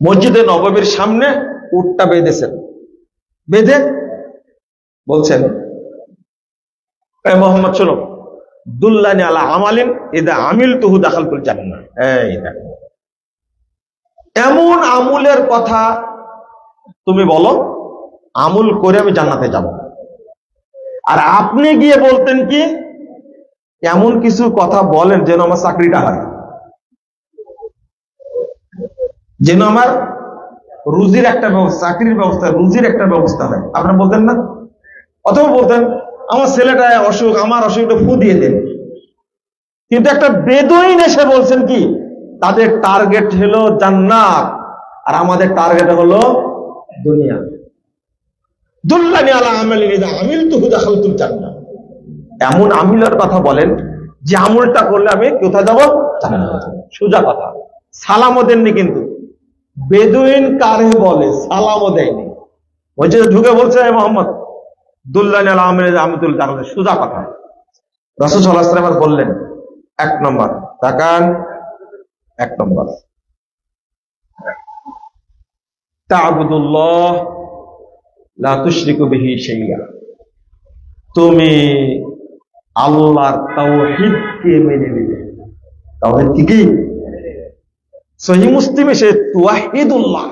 মসজিদে নববীর সামনে উটটা বেঁধেছেন, বেঁধে বলছেন, এ মুহাম্মদ শোনো, দুল্লানি আলা আমালিন ইদা আমিলতুহু দাখালতুল জান্নাহ। এই দেখো, এমন আমলের কথা তুমি বলো, আমল করে আমি জান্নাতে যাব। আর আপনি গিয়ে বলতেন কি, এমন কিছু কথা বলেন যেন আমার চাকরিটা হয়, যেন আমার রুজির একটা ব্যবস্থা, চাকরির ব্যবস্থা, রুজির একটা ব্যবস্থা হয়। আপনারা বলতেন না? অথবা বলতেন আমার ছেলেটা অসুখ, আমার অসুখটা ফু দিয়ে দেন। কিন্তু একটা বেদুইন এসে বলছেন কি, তাদের টার্গেট হলো জান্নাত আর আমাদের টার্গেট হলো দুনিয়া। দুল্লানি আলা আমালিন ইযা আমিলতুহু দাখালতুল জান্নাহ। এমন আমিলের কথা বলেন যে আমলটা করলে আমি কোথায় যাব? জান্নাতে। সোজা কথা। সালামও দেননি কিন্তু। বেদুইন কারে বলে? সালামও দেয়নি। ওই যে ঢুকে বলছে মোহাম্মদ দুল্লানি আলা আমালিন ইযা আমিলতুহু জান্নাহ, সোজা কথা। রাসূল সাল্লাল্লাহু আলাইহি ওয়াসাল্লাম বললেন, এক নম্বর তাকান, এক নম্বর তা'বুদুল্লাহ লা তুশরিকু বিহি শাইআ। তুমি আল্লাহর তাওহীদকে মেনে নিবে। তাওহীদ কি? সহিহ মুসলিমে সে তুওয়াহিদুল্লাহ,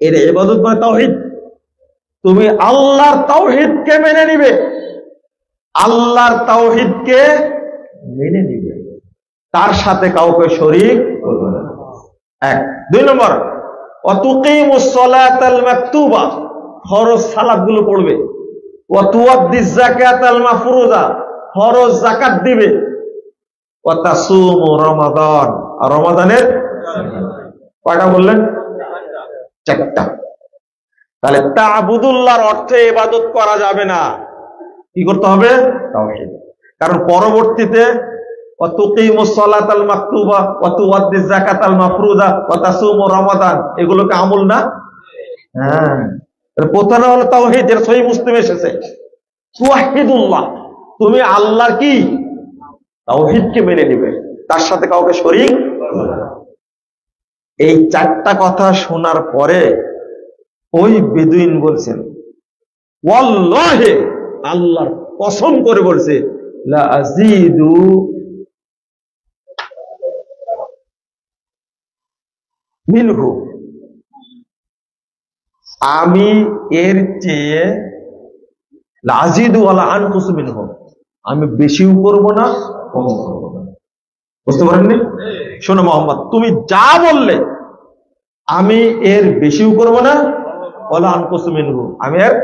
এর ইবাদত মানে তাওহীদ। তুমি আল্লাহর তাওহীদকে মেনে নিবে, আল্লাহর তাওহীদকে মেনে নিবে, তার সাথে কাউকে শরীক করবে না। এক। দুই নম্বর ওয়া তুকিমুস সালাতাল মাকতুবা, ফরজ সালাতগুলো পড়বে। ওয়া তুআদ্দিজ যাকাতাল মাফরুজা, ফরজ যাকাত দিবে। ওয়া তাসুমু রমাদান, আর রমাদানের কয়টা বললেন? চারটা। তাহলে তা'বুদুল্লাহর অর্থে ইবাদত করা যাবে না, কি করতে হবে? তাওহীদ। কারণ পরবর্তীতে ওয়া তুকিমুস সালাতাল মাকতুবা ওয়া তুআদ্দিজ যাকাতাল মাফরুজা ওয়া তাসুমু রমাদান, এগুলোকে আমল না? হ্যাঁ, প্রথমে হলো তাওহীদ, এর সহিহ মুসলিমে এসেছে তুওয়াহিদুল্লাহ, তুমি আল্লাহর কি তাওহীদকে মেনে নিবে, তার সাথে কাউকে শরীক করবে না। এই চারটা কথা শোনার পরে ওই বেদুইন বলছেন, ওয়াল্লাহি, আল্লাহর কসম করে বলছে, লা আযীদু মিনহু, আমি এর চেয়ে লাজিদু ওয়ালা আনকুসু মিনহু, আমি বেশিও করব না কম করব না। বুঝতে পারেননি? শোনো মোহাম্মদ, তুমি যা বললে আমি এর বেশিও করব না, ওয়ালা আনকুসু মিনহু, আমি এর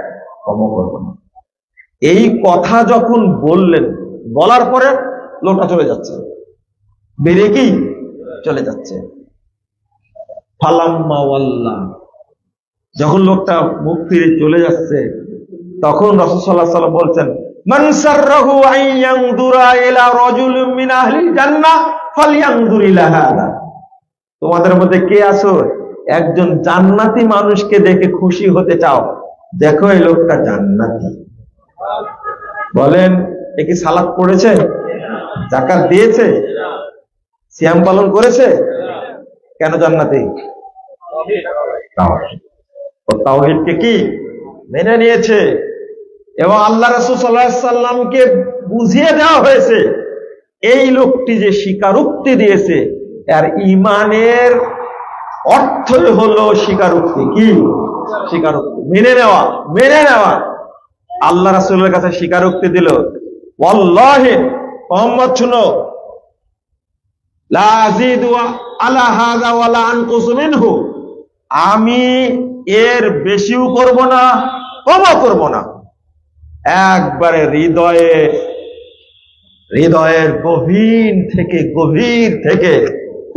কমও করব না। এই কথা যখন বললেন, বলার পরে লোকটা চলে যাচ্ছে, বেরিয়ে কি চলে যাচ্ছে। ফালাম্মা ওয়াল্লা, যখন লোকটা মুখ ফিরে চলে যাচ্ছে, তখন রাসূল সাল্লাল্লাহু আলাইহি ওয়াসাল্লাম বলছেন, মান সাররাহু আন ইয়ানদুরা ইলা রাজুলিন মিন আহলিল জান্নাহ ফালইয়ানদুর ইলা হাযা। তোমাদের মধ্যে কে আছো একজন জান্নাতি মানুষকে দেখে খুশি হতে চাও, দেখো এই লোকটা জান্নাতি। বলেন, এ কি সালাত পড়েছে, যাকাত দিয়েছে, সিয়াম পালন করেছে? কেন জান্নাতি? তাওহীদকে কি মেনে নিয়েছে। এবং আল্লাহ রাসূল সাল্লাল্লাহু আলাইহি ওয়াসাল্লামকে বুঝিয়ে দেওয়া হয়েছে, এই লোকটি যে স্বীকারোক্তি দিয়েছে, আর ঈমানের অর্থই হলো স্বীকারোক্তি। কি স্বীকারোক্তি? মেনে নেওয়া, মেনে নেওয়া। আল্লাহ রাসূলের কাছে স্বীকারোক্তি দিল, ওয়াল্লাহি, মুহাম্মদ শুনো, লা আযীদু আলা হাযা ওয়ালা আনকুসু মিনহু, আমি এর বেশিও করব না কমও করব না। একবারে হৃদয়ের গভীর থেকে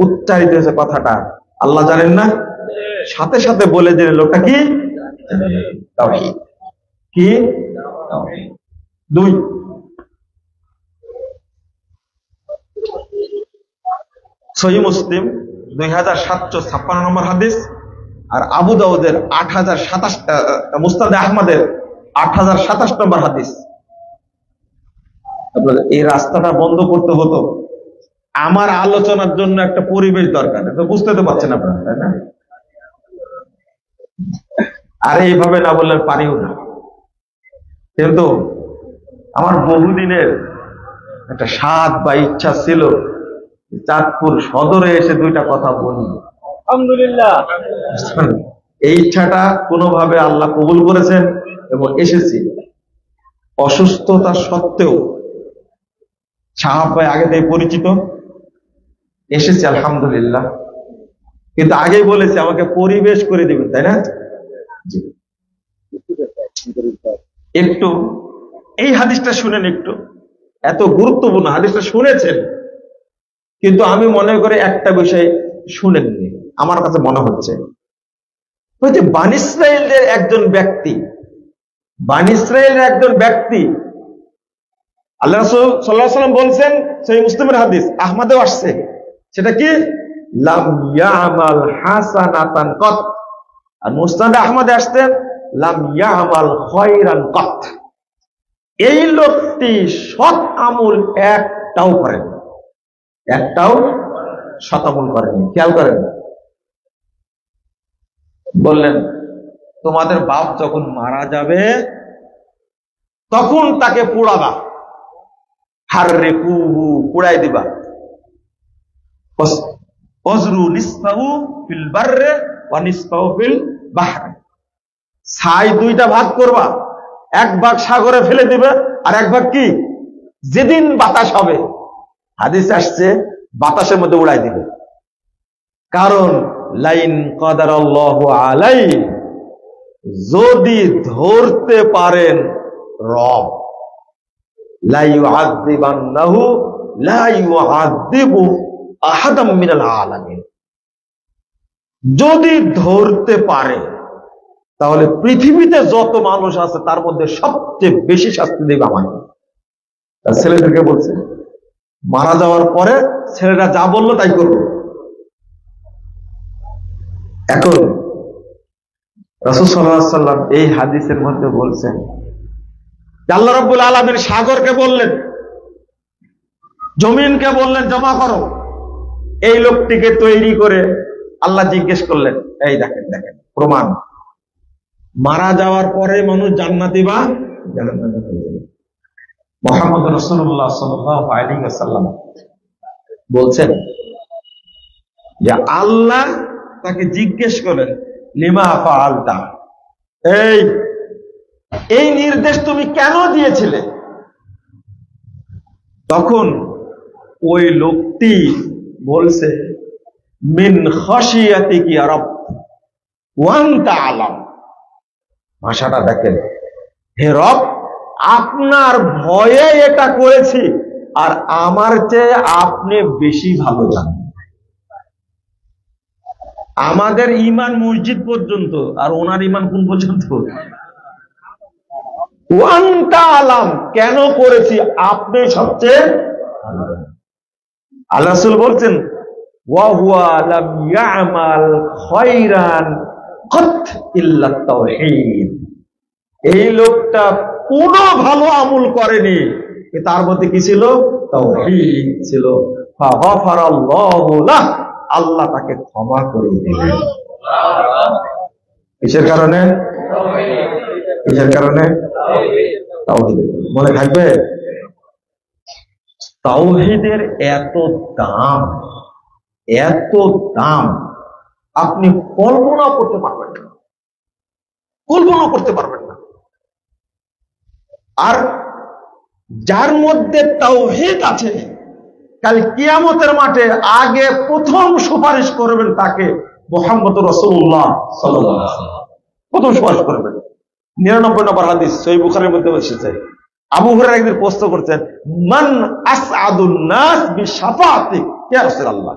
উচ্চারিত হয়েছে কথাটা। আল্লাহ জানেন না? সাথে সাথে বলে দিলেন লোকটা কি তাওহীদ। কি তাওহীদ। দুই, সহিহ মুসলিম 2756 নম্বর হাদিস, আর আবু দাউদের 8027, মুসনাদে আহমদের 8027 নম্বর হাদিস। এই রাস্তাটা বন্ধ করতে হতো, আমার আলোচনার জন্য একটা পরিবেশ দরকার, তো বুঝতে তো পারছেন আপনারা, তাই না? আর এইভাবে না বললে পারিও না। কিন্তু আমার বহুদিনের একটা স্বাদ বা ইচ্ছা ছিল চাঁদপুর সদরে এসে দুইটা কথা বলি। আলহামদুলিল্লাহ। এই ইচ্ছাটা কোনোভাবে আল্লাহ কবুল করেছেন এবং এসেছি। অসুস্থতা সত্ত্বেও সাহাব ভাই আগে থেকে পরিচিত, এসেছি আলহামদুলিল্লাহ। কিন্তু আগেই বলেছি আমাকে পরিবেশ করে দিবেন, তাই না? একটু এই হাদিসটা শুনেন, একটু এত গুরুত্বপূর্ণ হাদিসটা শুনেছেন, কিন্তু আমি মনে করি একটা বিষয় শুনেননি। আমার কাছে মনে হচ্ছে ওই যে বানী ইসরাইলের একজন ব্যক্তি আল্লাহ রাসূল সাল্লাল্লাহু আলাইহি ওয়াসাল্লাম বলছেন, সহিহ মুসলিমের হাদিস, আহমদেও আসছে, সেটা কি? লাম ইয়ামাল হাসানাতান কত। আর মুসনাদে আহমদে আসতেন লাম ইয়ামাল খায়রান কত। এই লোকটি সৎ আমল একটাও করেন, একটাও সৎ আমল করেনি। খেয়াল করেন, বললেন তোমাদের বাপ যখন মারা যাবে তখন তাকে পোড়াবা, হাররে কুহু, পোড়াই দিবা। ওজরু নিসফাহু ফিল বাররে ওয়া নিসফাহু ফিল বাহরে। ছাই দুইটা ভাগ করবা, এক ভাগ সাগরে ফেলে দিবে আর এক ভাগ কি যেদিন বাতাস হবে, হাদিসে আসছে বাতাসের মধ্যে উড়াই দিবে। কারণ লাইন কাদারাল্লাহু আলাই, যদি ধরতে পারেন রব, লা ইউআযিবান্নাহু লা ইউআযিবু আহাদাম মিনাল আলামিন, যদি ধরতে পারে তাহলে পৃথিবীতে যত মানুষ আছে তার মধ্যে সবচেয়ে বেশি শাস্তি দেবে আমাকে। তার ছেলেদেরকে বলছে মারা যাওয়ার পরে ছেলেরা যা বললো তাই করবে। এখন রাসূল সাল্লাল্লাহু আলাইহি ওয়াসাল্লাম এই হাদিসের মধ্যে বলছেন, আল্লাহ রাব্বুল আলামিন সাগরকে বললেন, জমিনকে বললেন জমা করো। এই লোকটিকে তৈরি করে আল্লাহ জিজ্ঞেস করলেন, এই দেখেন দেখেন প্রমাণ, মারা যাওয়ার পরে মানুষ জান্নাতি বা জাহান্নামী হয়ে যাবে। মুহাম্মদ রাসূলুল্লাহ সাল্লাল্লাহু আলাইহি ওয়াসাল্লাম বলছেন যে আল্লাহ তাকে জিজ্ঞেস করেন, লিমা ফাআলতা, এই নির্দেশ তুমি কেন দিয়েছিলে? তখন ওই লোকটি বলছে, মিন খাশিয়াতিকি ইয়া রাব ওয়া আনতা আলাম। ভাষাটা দেখেন, হে রব, আপনার ভয়ে এটা করেছি আর আমার চেয়ে আপনি বেশি ভালো জানেন। আমাদের ঈমান মসজিদ পর্যন্ত, আর ওনার ঈমান কোন পর্যন্ত? ওয়া আনতা আলাম, কেন করেছি আপনি সবচেয়ে ভালো জানেন। আল্লাহ রাসূল বলছেন, ওয়া হুয়া লাম ইয়ামাল খায়রান কত ইল্লা তাওহীদ। এই লোকটা কোনো ভালো আমল করেনি, তার মধ্যে কি ছিল? তাওহীদ ছিল। ফাগাফারাল্লাহু লাহ, আল্লাহ তাকে ক্ষমা করে দিলেন। কিসের কারণে? কিসের কারণে? তাওহীদ। মনে থাকবে, তাওহীদের এত দাম, এত দাম আপনি কল্পনা করতে পারবেন না, কল্পনা করতে পারবেন না। আর যার মধ্যে তাওহীদ আছে, কাল কিয়ামতের মাঠে আগে প্রথম সুপারিশ করবেন তাকে মুহাম্মদ রাসূলুল্লাহ সাল্লাল্লাহু আলাইহি ওয়াসাল্লাম, প্রথম সুপারিশ করবেন। 99 নম্বর হাদিস সহিহ বুখারীর মধ্যে এসেছে। আবু হুরায়রা একদিন প্রশ্ন করছেন, মান আসআদুন নাস বিশাফাআতি ইয়া রাসূলুল্লাহ,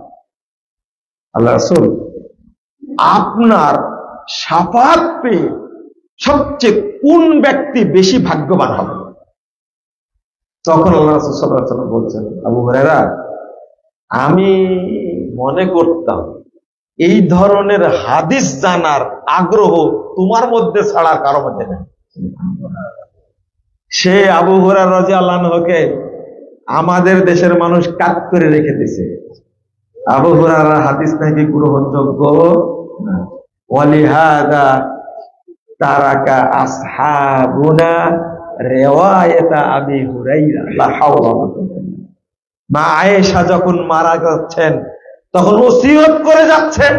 আল্লাহ রাসূল আপনার শাফাআত পেয়ে সবচেয়ে কোন ব্যক্তি বেশি ভাগ্যবান হবে? তখন আল্লাহ রাসূল সাল্লাল্লাহু আলাইহি ওয়াসাল্লাম বলছেন, আবু হুরায়রা, আমি মনে করতাম এই ধরনের হাদিস জানার আগ্রহ তোমার মধ্যে ছাড়া কারো মধ্যে নেই। সে আবু হুরায়রা রাদিয়াল্লাহু আনহুকে আমাদের দেশের মানুষ কাট করে রেখে দিয়েছে। আবু হুরায়রা হাদিস নাকি গ্রহণযোগ্য না। ওয়ালিহাদা তারাকা আসহাবুনা রিওয়ায়াতা আবি হুরায়রা, লা হাওলা ওয়ালা কুওয়াতা ইল্লা বিল্লাহ। মা আয়েশা যখন মারা যাচ্ছেন তখন ওসিয়ত করে যাচ্ছেন,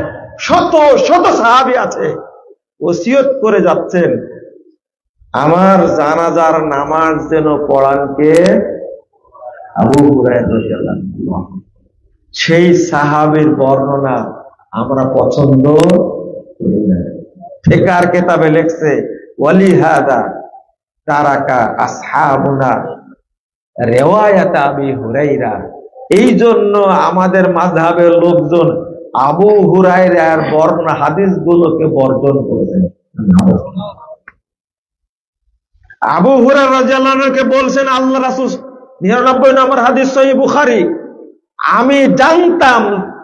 শত শত সাহাবী আছে, ওসিয়ত করে যাচ্ছেন আমার জানাজার নামাজ যেন পড়ান কে? আবু হুরায়রা রাদিয়াল্লাহু আনহু। সেই সাহাবীর বর্ণনা আমরা পছন্দ করি না। ফিকার কিতাবে লেখছে ওয়ালিহাদা তারাকা আসহাবুনা রিওয়ায়াত আবি হুরায়রা, এই জন্য আমাদের মাযহাবের লোকজন আবু হুরায়রার বর্ণনা হাদিসগুলোকে বর্জন করেছেন। আবু হুরায়রা রাদিয়াল্লাহু আনহু বলছেন আল্লাহ রাসূল 99 নম্বর হাদিস সহিহ বুখারী, আমি জানতাম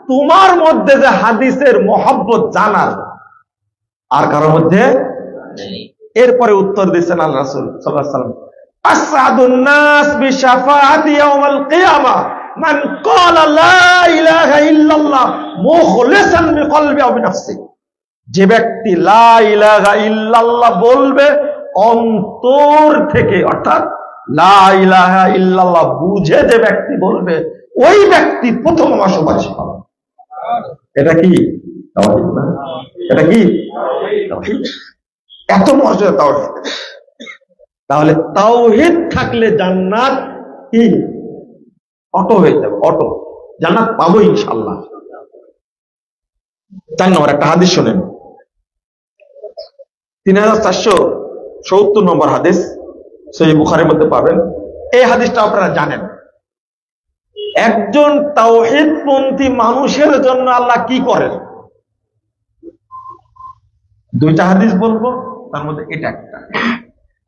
তোমার মধ্যে যে হাদিসের মহব্বত জানার আর কারোর মধ্যে নেই। এরপরে উত্তর দিচ্ছেন আল্লাহ রাসূল সাল্লাল্লাহু আলাইহি ওয়াসাল্লাম, আসআদুন নাস বিশাফাআতি ইয়াউমাল কিয়ামা মান ক্বালা লা ইলাহা ইল্লাল্লাহ মুখলিসান বিকলবি ওয়া বিনফসি। যে ব্যক্তি লা ইলাহা ইল্লাল্লাহ বলবে অন্তর থেকে, অর্থাৎ লা ইলাহা ইল্লাল্লাহ বুঝে যে ব্যক্তি বলবে, ওই ব্যক্তি প্রথম আমার সুপারিশ পাবে। এটা কি তাওহীদ না? এটা কি তাওহীদ? এত মর্যাদা তাওহীদ। তাহলে তাওহীদ থাকলে জান্নাত কি অটো হয়ে যাবে, অটো জান্নাত পাবো ইনশাআল্লাহ। 4 নম্বর একটা হাদিস শুনেন, 3470 নম্বর হাদিস সহিহ বুখারীর মধ্যে পাবেন। এই হাদিসটা আপনারা জানেন। একজন তাওহীদপন্থী মানুষের জন্য আল্লাহ কি করেন? 2টা হাদিস বলবো, তার মধ্যে এটা একটা।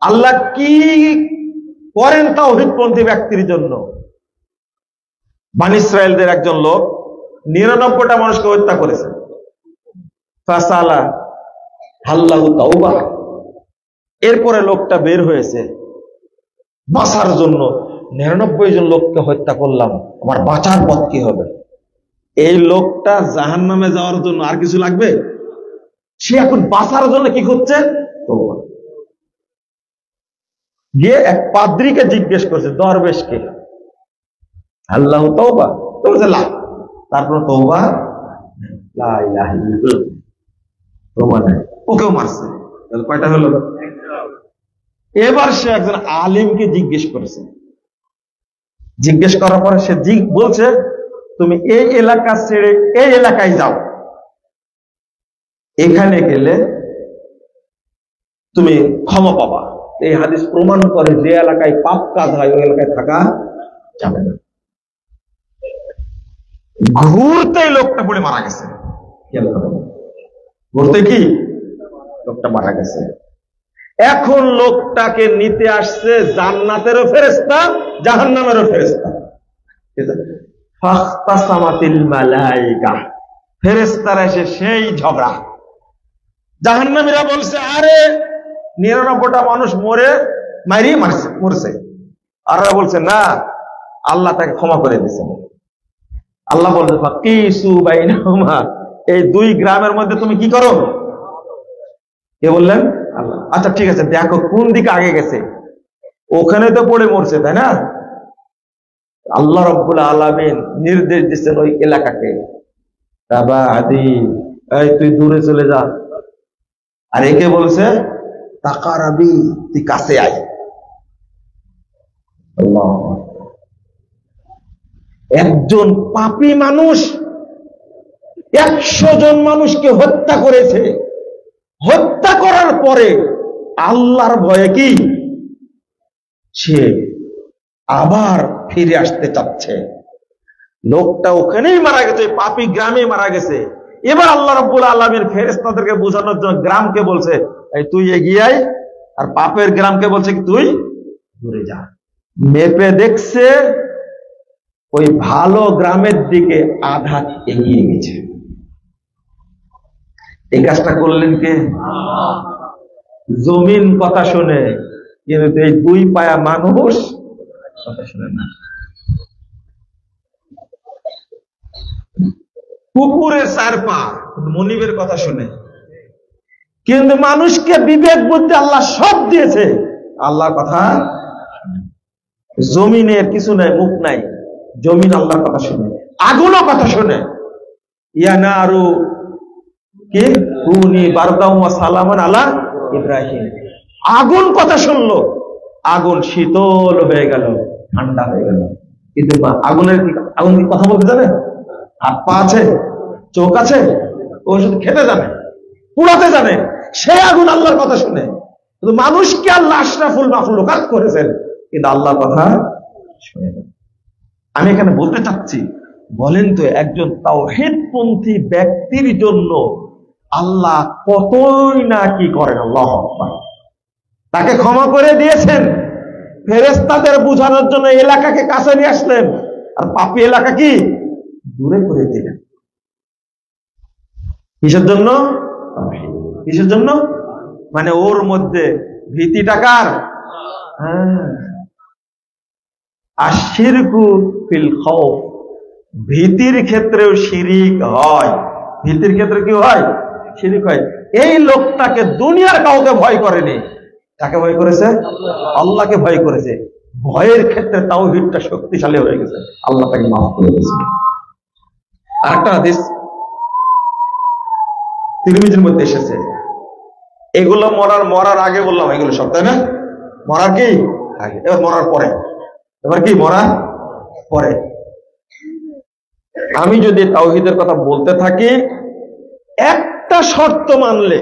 আল্লাহ কি করেন তাওহীদপন্থী ব্যক্তির জন্য? বনী ইসরায়েলদের একজন লোক 99টা মানুষকে হত্যা করেছে। ফাসালা আল্লাহু তাওবা। এরপরে লোকটা বের হয়েছে বাঁচার জন্য, 99 জন লোককে হত্যা করলাম, আমার বাঁচার পথ কি হবে? এই লোকটা জাহান্নামে যাওয়ার জন্য আর কিছু লাগবে? সে এখন বাঁচার জন্য কি করছে? তওবা। গিয়ে এক পাদ্রীকে জিজ্ঞেস করছে, দরবেশকে, আল্লাহু তাওবা, তো বলছে লা। তারপর তওবা লা ইলাহা ইল্লাল্লাহ, তওবা নাই। ওকেও মারছে। তাহলে কয়টা হলো? এবার সে একজন আলিমকে জিজ্ঞেস করেছে। জিজ্ঞেস করার পরে সে বলছে, তুমি এই এলাকা ছেড়ে এই এলাকায় যাও, এখানে গেলে তুমি ক্ষমা পাবা। এই হাদিস প্রমাণ করে যে এলাকায় পাপ কাজ হয় ওই এলাকায় থাকা যাবে না। ঘুরতেই লোকটা পড়ে মারা গেছে। ঘুরতে কি লোকটা মারা গেছে। এখন লোকটাকে নিতে আসছে জান্নাতেরও ফেরেশতা, জাহান্নামেরও ফেরেশতা। ফাখতাসামাতিল মালায়েকা, ফেরেশতারা এসে সেই ঝগড়া। জাহান্নামীরা বলছে, আরে 99টা মানুষ মারিয়ে মরছে। আর বলছে না, আল্লাহ তাকে ক্ষমা করে দিয়েছেন। আল্লাহ বলছে ফাকিসু বাইনাহুমা, এই 2 গ্রামের মধ্যে তুমি কি করো? কে বললেন? আল্লাহ। আচ্ছা ঠিক আছে, দেখো কোন দিকে আগে গেছে। ওখানে তো পড়ে মরছে, তাই না? আল্লাহ রাব্বুল আলামিন নির্দেশ দিচ্ছেন ওই এলাকাকে, তাবা আদি, এই তুই দূরে চলে যা। আর একে বলছে তাকারাবি, তুই কাছে আয়। আল্লাহ। একজন পাপী মানুষ 100 জন মানুষকে হত্যা করেছে। হত্যা করার পরে আল্লাহর ভয়ে কি সে আবার ফিরে আসতে চাচ্ছে। লোকটা ওখানেই মারা গেছে, পাপী গ্রামে মারা গেছে। এবার আল্লাহ রাব্বুল আলামিন ফেরেশতাদেরকে বোঝানোর জন্য গ্রামকে বলছে, এই তুই এগিয়ে আয়, আর পাপের গ্রামকে বলছে কি তুই দূরে যা। মেপে দেখছে ওই ভালো গ্রামের দিকে আধা এগিয়ে গেছে। এই কাজটা করলেন কে? জমিন কথা শুনে, কিন্তু এই 2 পায়া মানুষ কথা শুনে না। কুকুরের 4 পা, মনিবের কথা শুনে। কিন্তু মানুষকে বিবেক বুদ্ধি আল্লাহ সব দিয়েছে, আল্লাহর কথা জমিনের কিছু নাই, মুখ নাই। জমিন আল্লাহর কথা শুনে, আগুনও কথা শুনে। ইয়া নারু কি কুনি বারদাও ওয়া সালামান আলা ইব্রাহিম, আগুন কথা শুনলো, আগুন শীতল হয়ে গেল, ঠান্ডা হয়ে গেল। কিন্তু আগুন কি কথা বলতে জানে? হাত পা আছে, চোখ আছে? ও শুধু খেতে জানে, পুড়াতে জানে। সে আগুন আল্লাহর কথা শুনে। কিন্তু মানুষকে আল্লাহ আশরাফুল মাখলুকাত করেছেন, কিন্তু আল্লাহর কথা শুনে না। আমি এখানে বলতে চাচ্ছি, বলেন তো একজন তাওহীদপন্থী ব্যক্তির জন্য আল্লাহ কতই না কি করেন। আল্লাহু আকবার। তাকে ক্ষমা করে দিয়েছেন, ফেরেশতাদের বুঝানোর জন্য এলাকাকে কাছে নিয়ে আসলেন, আর পাপী এলাকা কি দূরে করে দিলেন। কিসের জন্য? কিসের জন্য? মানে ওর মধ্যে ভীতি টাকার। আশিরকু ফিল খাউফ, ভীতির ক্ষেত্রেও শিরিক হয়। ভীতির ক্ষেত্রে কি হয়? শিরিক হয়। এই লোকটাকে দুনিয়ার কাউকে ভয় করেনি, কাকে ভয় করেছে? আল্লাহকে ভয় করেছে। ভয়ের ক্ষেত্রে তাওহীদটা শক্তিশালী হয়ে গেছে, আল্লাহ তাকে মাফ করে দিয়েছে। আরেকটা হাদিস তিরমিজির মধ্যে এসেছে, এগুলো মরার আগে বললাম, এগুলো সব, তাই না? মরার কি আগে, এবার মরার পরে। এবার কি মরার পরে? আমি যদি তাওহীদের কথা বলতে থাকি, একটা শর্ত মানলে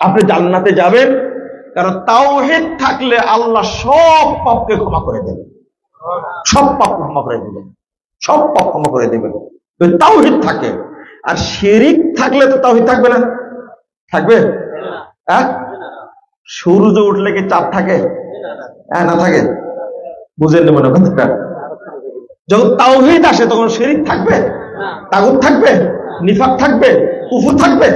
আপনি জান্নাতে যাবেন, কারণ তাওহীদ থাকলে আল্লাহ সব পাপকে ক্ষমা করে দেবেন, সব পাপ ক্ষমা করে দেবেন, সব পাপ ক্ষমা করে দেবেন। তাওহীদ থাকে। আর শিরিক থাকলে তো তাওহীদ থাকবে না, থাকবে? হ্যাঁ, সূর্য উঠলে কি চাঁদ থাকে? হ্যাঁ, না থাকে? বুঝেন না মনে কথাটা? যখন তাওহীদ আসে তখন শিরিক থাকবে, তাগুত থাকবে, নিফাক থাকবে, কুফর থাকবে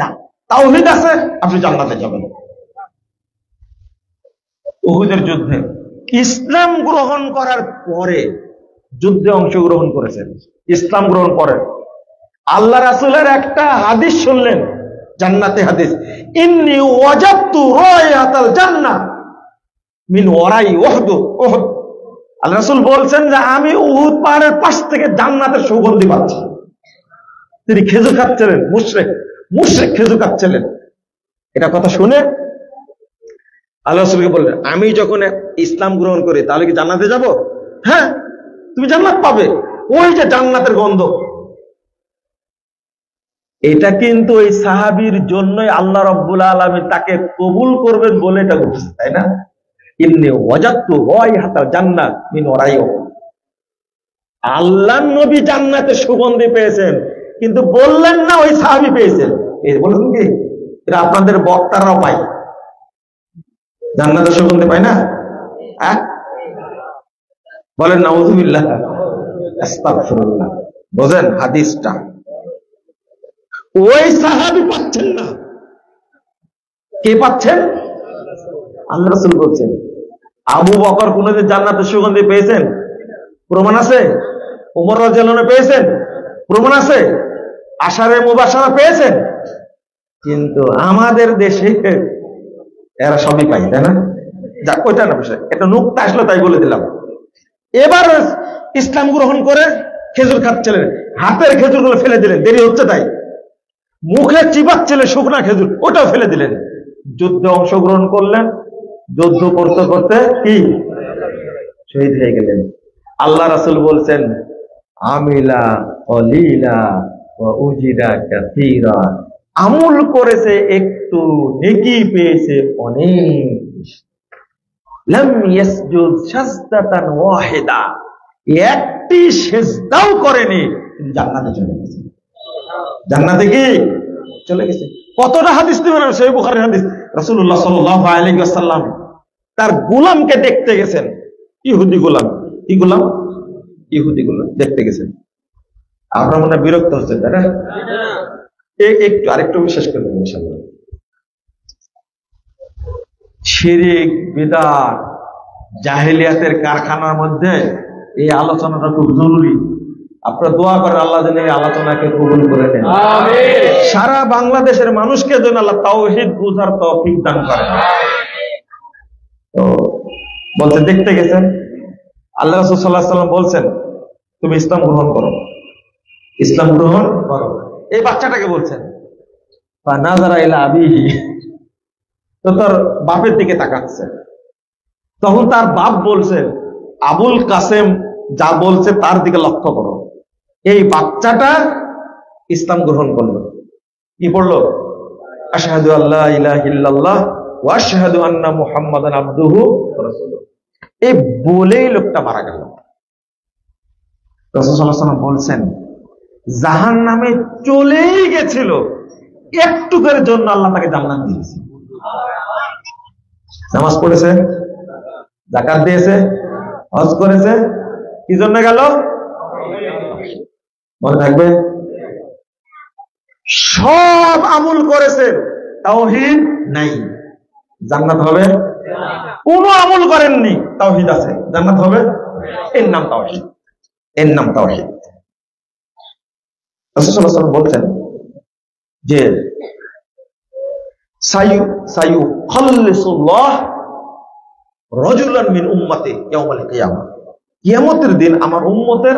না। তাওহীদ আছে, আপনি জান্নাতে যাবেন। উহুদের যুদ্ধে ইসলাম গ্রহণ করার পরে যুদ্ধে অংশগ্রহণ করেছেন, ইসলাম গ্রহণ করেন। আল্লাহ রাসূলের একটা হাদিস শুনলেন, জান্নাতে হাদিস, ইন্নী ওয়াজাদতু রায়াতাল জান্নাহ মিন ওয়ারাই উহুদ। আল্লাহ রাসূল বলছেন যে আমি উহুদ পাহাড়ের পাশ থেকে জান্নাতের সুগন্ধি পাচ্ছি। তিনি খেজুর খাচ্ছিলেন, মুশরিক খেজুর খাচ্ছিলেন। এটা কথা শুনে আল্লাহ রাসূলকে বললেন, আমি যখন ইসলাম গ্রহণ করি তাহলে কি জান্নাতে যাব? হ্যাঁ, তুমি জান্নাত পাবে, ওই যে জান্নাতের গন্ধ। এটা কিন্তু ওই সাহাবীর জন্যই আল্লাহ রাব্বুল আলামিন তাকে কবুল করবেন বলে এটা ঘটছে, তাই না? ইন্নী ওয়াজাদতু রায়াতাল জান্নাহ মিন ওয়ারাই উহুদ। আল্লাহর নবী জান্নাতের সুগন্ধি পেয়েছেন, কিন্তু বললেন না ওই সাহাবী পেয়েছেন। এই বললেন কি এটা আপনাদের বক্তারাও পায়, জান্নাতের সুগন্ধি পায় না? হ্যাঁ, বলেন নাউযুবিল্লাহ, আস্তাগফিরুল্লাহ। বুঝেন হাদিসটা? ওই সাহাবী পাচ্ছেন না, কে পাচ্ছেন? আল্লাহ রাসূল বলছেন। আবু বকর কোনদিন জান্নাতের সুগন্ধি পেয়েছেন? প্রমাণ আছে? ওমর রাদিয়াল্লাহু আনহু পেয়েছেন? প্রমাণ আছে? আশারে মুবাশশারা পেয়েছেন? কিন্তু আমাদের দেশে এরা সবই পাই, তাই না? যাক, ওইটা না বিষয়, এটা নুকতা আসলো তাই বলে দিলাম। এবার ইসলাম গ্রহণ করে খেজুর খাচ্ছিলেন, হাতের খেজুরগুলো ফেলে দিলেন, দেরি হচ্ছে তাই। মুখে চিবাচ্ছিলেন শুকনা খেজুর, ওটাও ফেলে দিলেন। যুদ্ধে অংশগ্রহণ করলেন, যুদ্ধ করতে করতে কি শহীদ হয়ে গেলেন। আল্লাহ রাসূল বলছেন, আমিলা কলিলা ওয়া উজিরা কাসীরা, আমল করেছে একটু, নেকি পেয়েছে অনেক। লাম ইয়াসজুদ সাজদাতান ওয়াহিদা, একটি সিজদাও করেনি, জান্নাতে চলে গেছে। জান্নাতে কি চলে গেছে। কতটা হাদিস দিবেন? সহিহ বুখারীর হাদিস, রাসূলুল্লাহ সাল্লাল্লাহু আলাইহি ওয়াসাল্লাম তার গোলামকে দেখতে গেছেন। ইহুদি গোলাম, কি গোলাম? ইহুদি গোলাম দেখতে গেছেন। আপনারা মনে বিরক্ত হচ্ছেন, তাই না? একটু আরেকটু বিশেষ করবেন ইনশাআল্লাহ। শিরক, বিদআত, জাহেলিয়াতের কারখানার মধ্যে এই আলোচনাটা খুব জরুরি। আপনারা দোয়া করেন আল্লাহ যেন এই আলোচনাকে কবুল করে নেন। আমিন। সারা বাংলাদেশের মানুষকে যেন আল্লাহ তাওহীদ বুঝার তৌফিক দান করেন। তো বলতে দেখতে গেছেন, আল্লাহ রাসূল সাল্লাল্লাহু আলাইহি ওয়াসাল্লাম বলছেন তুমি ইসলাম গ্রহণ করো, ইসলাম গ্রহণ করো। এই বাচ্চাটাকে বলছেন ফানাযারা ইলা আবিহি, তো তার বাপের দিকে তাকাচ্ছে। তখন তার বাপ বলছে আবুল কাসেম যা বলছে তার দিকে লক্ষ্য করো। এই বাচ্চাটা ইসলাম গ্রহণ করলো, কি পড়লো? আশহাদু আল্লা ইলাহা ইল্লাল্লাহ ওয়া আশহাদু আন্না মুহাম্মাদান আবদুহু ওয়া রাসূলুহু। এই বলেই লোকটা মারা গেল। রাসূল সাল্লাল্লাহু আলাইহি ওয়াসাল্লাম বলছেন জাহান্নামে চলেই গেছিল, একটুকের জন্য আল্লাহ তাকে জান্নাত দিয়েছে। নামাজ পড়েছে, যাকাত দিয়েছে, হজ করেছে, কি জন্য গেল? মনে থাকবে? সব আমল করেছে, তাওহীদ নাই, জান্নাত হবে? কোন আমল করেননি, তাওহীদ আছে, জান্নাত হবে? এর নাম তাওহীদ, এর নাম তাওহীদ। রাসূল সাল্লাল্লাহু আলাইহি ওয়াসাল্লাম বলছেন যে সাইয়ুখাল্লিসুল্লাহ রাজুলান মিন উম্মতি ইয়াউমাল কিয়ামah। কিয়ামতের দিন আমার উম্মতের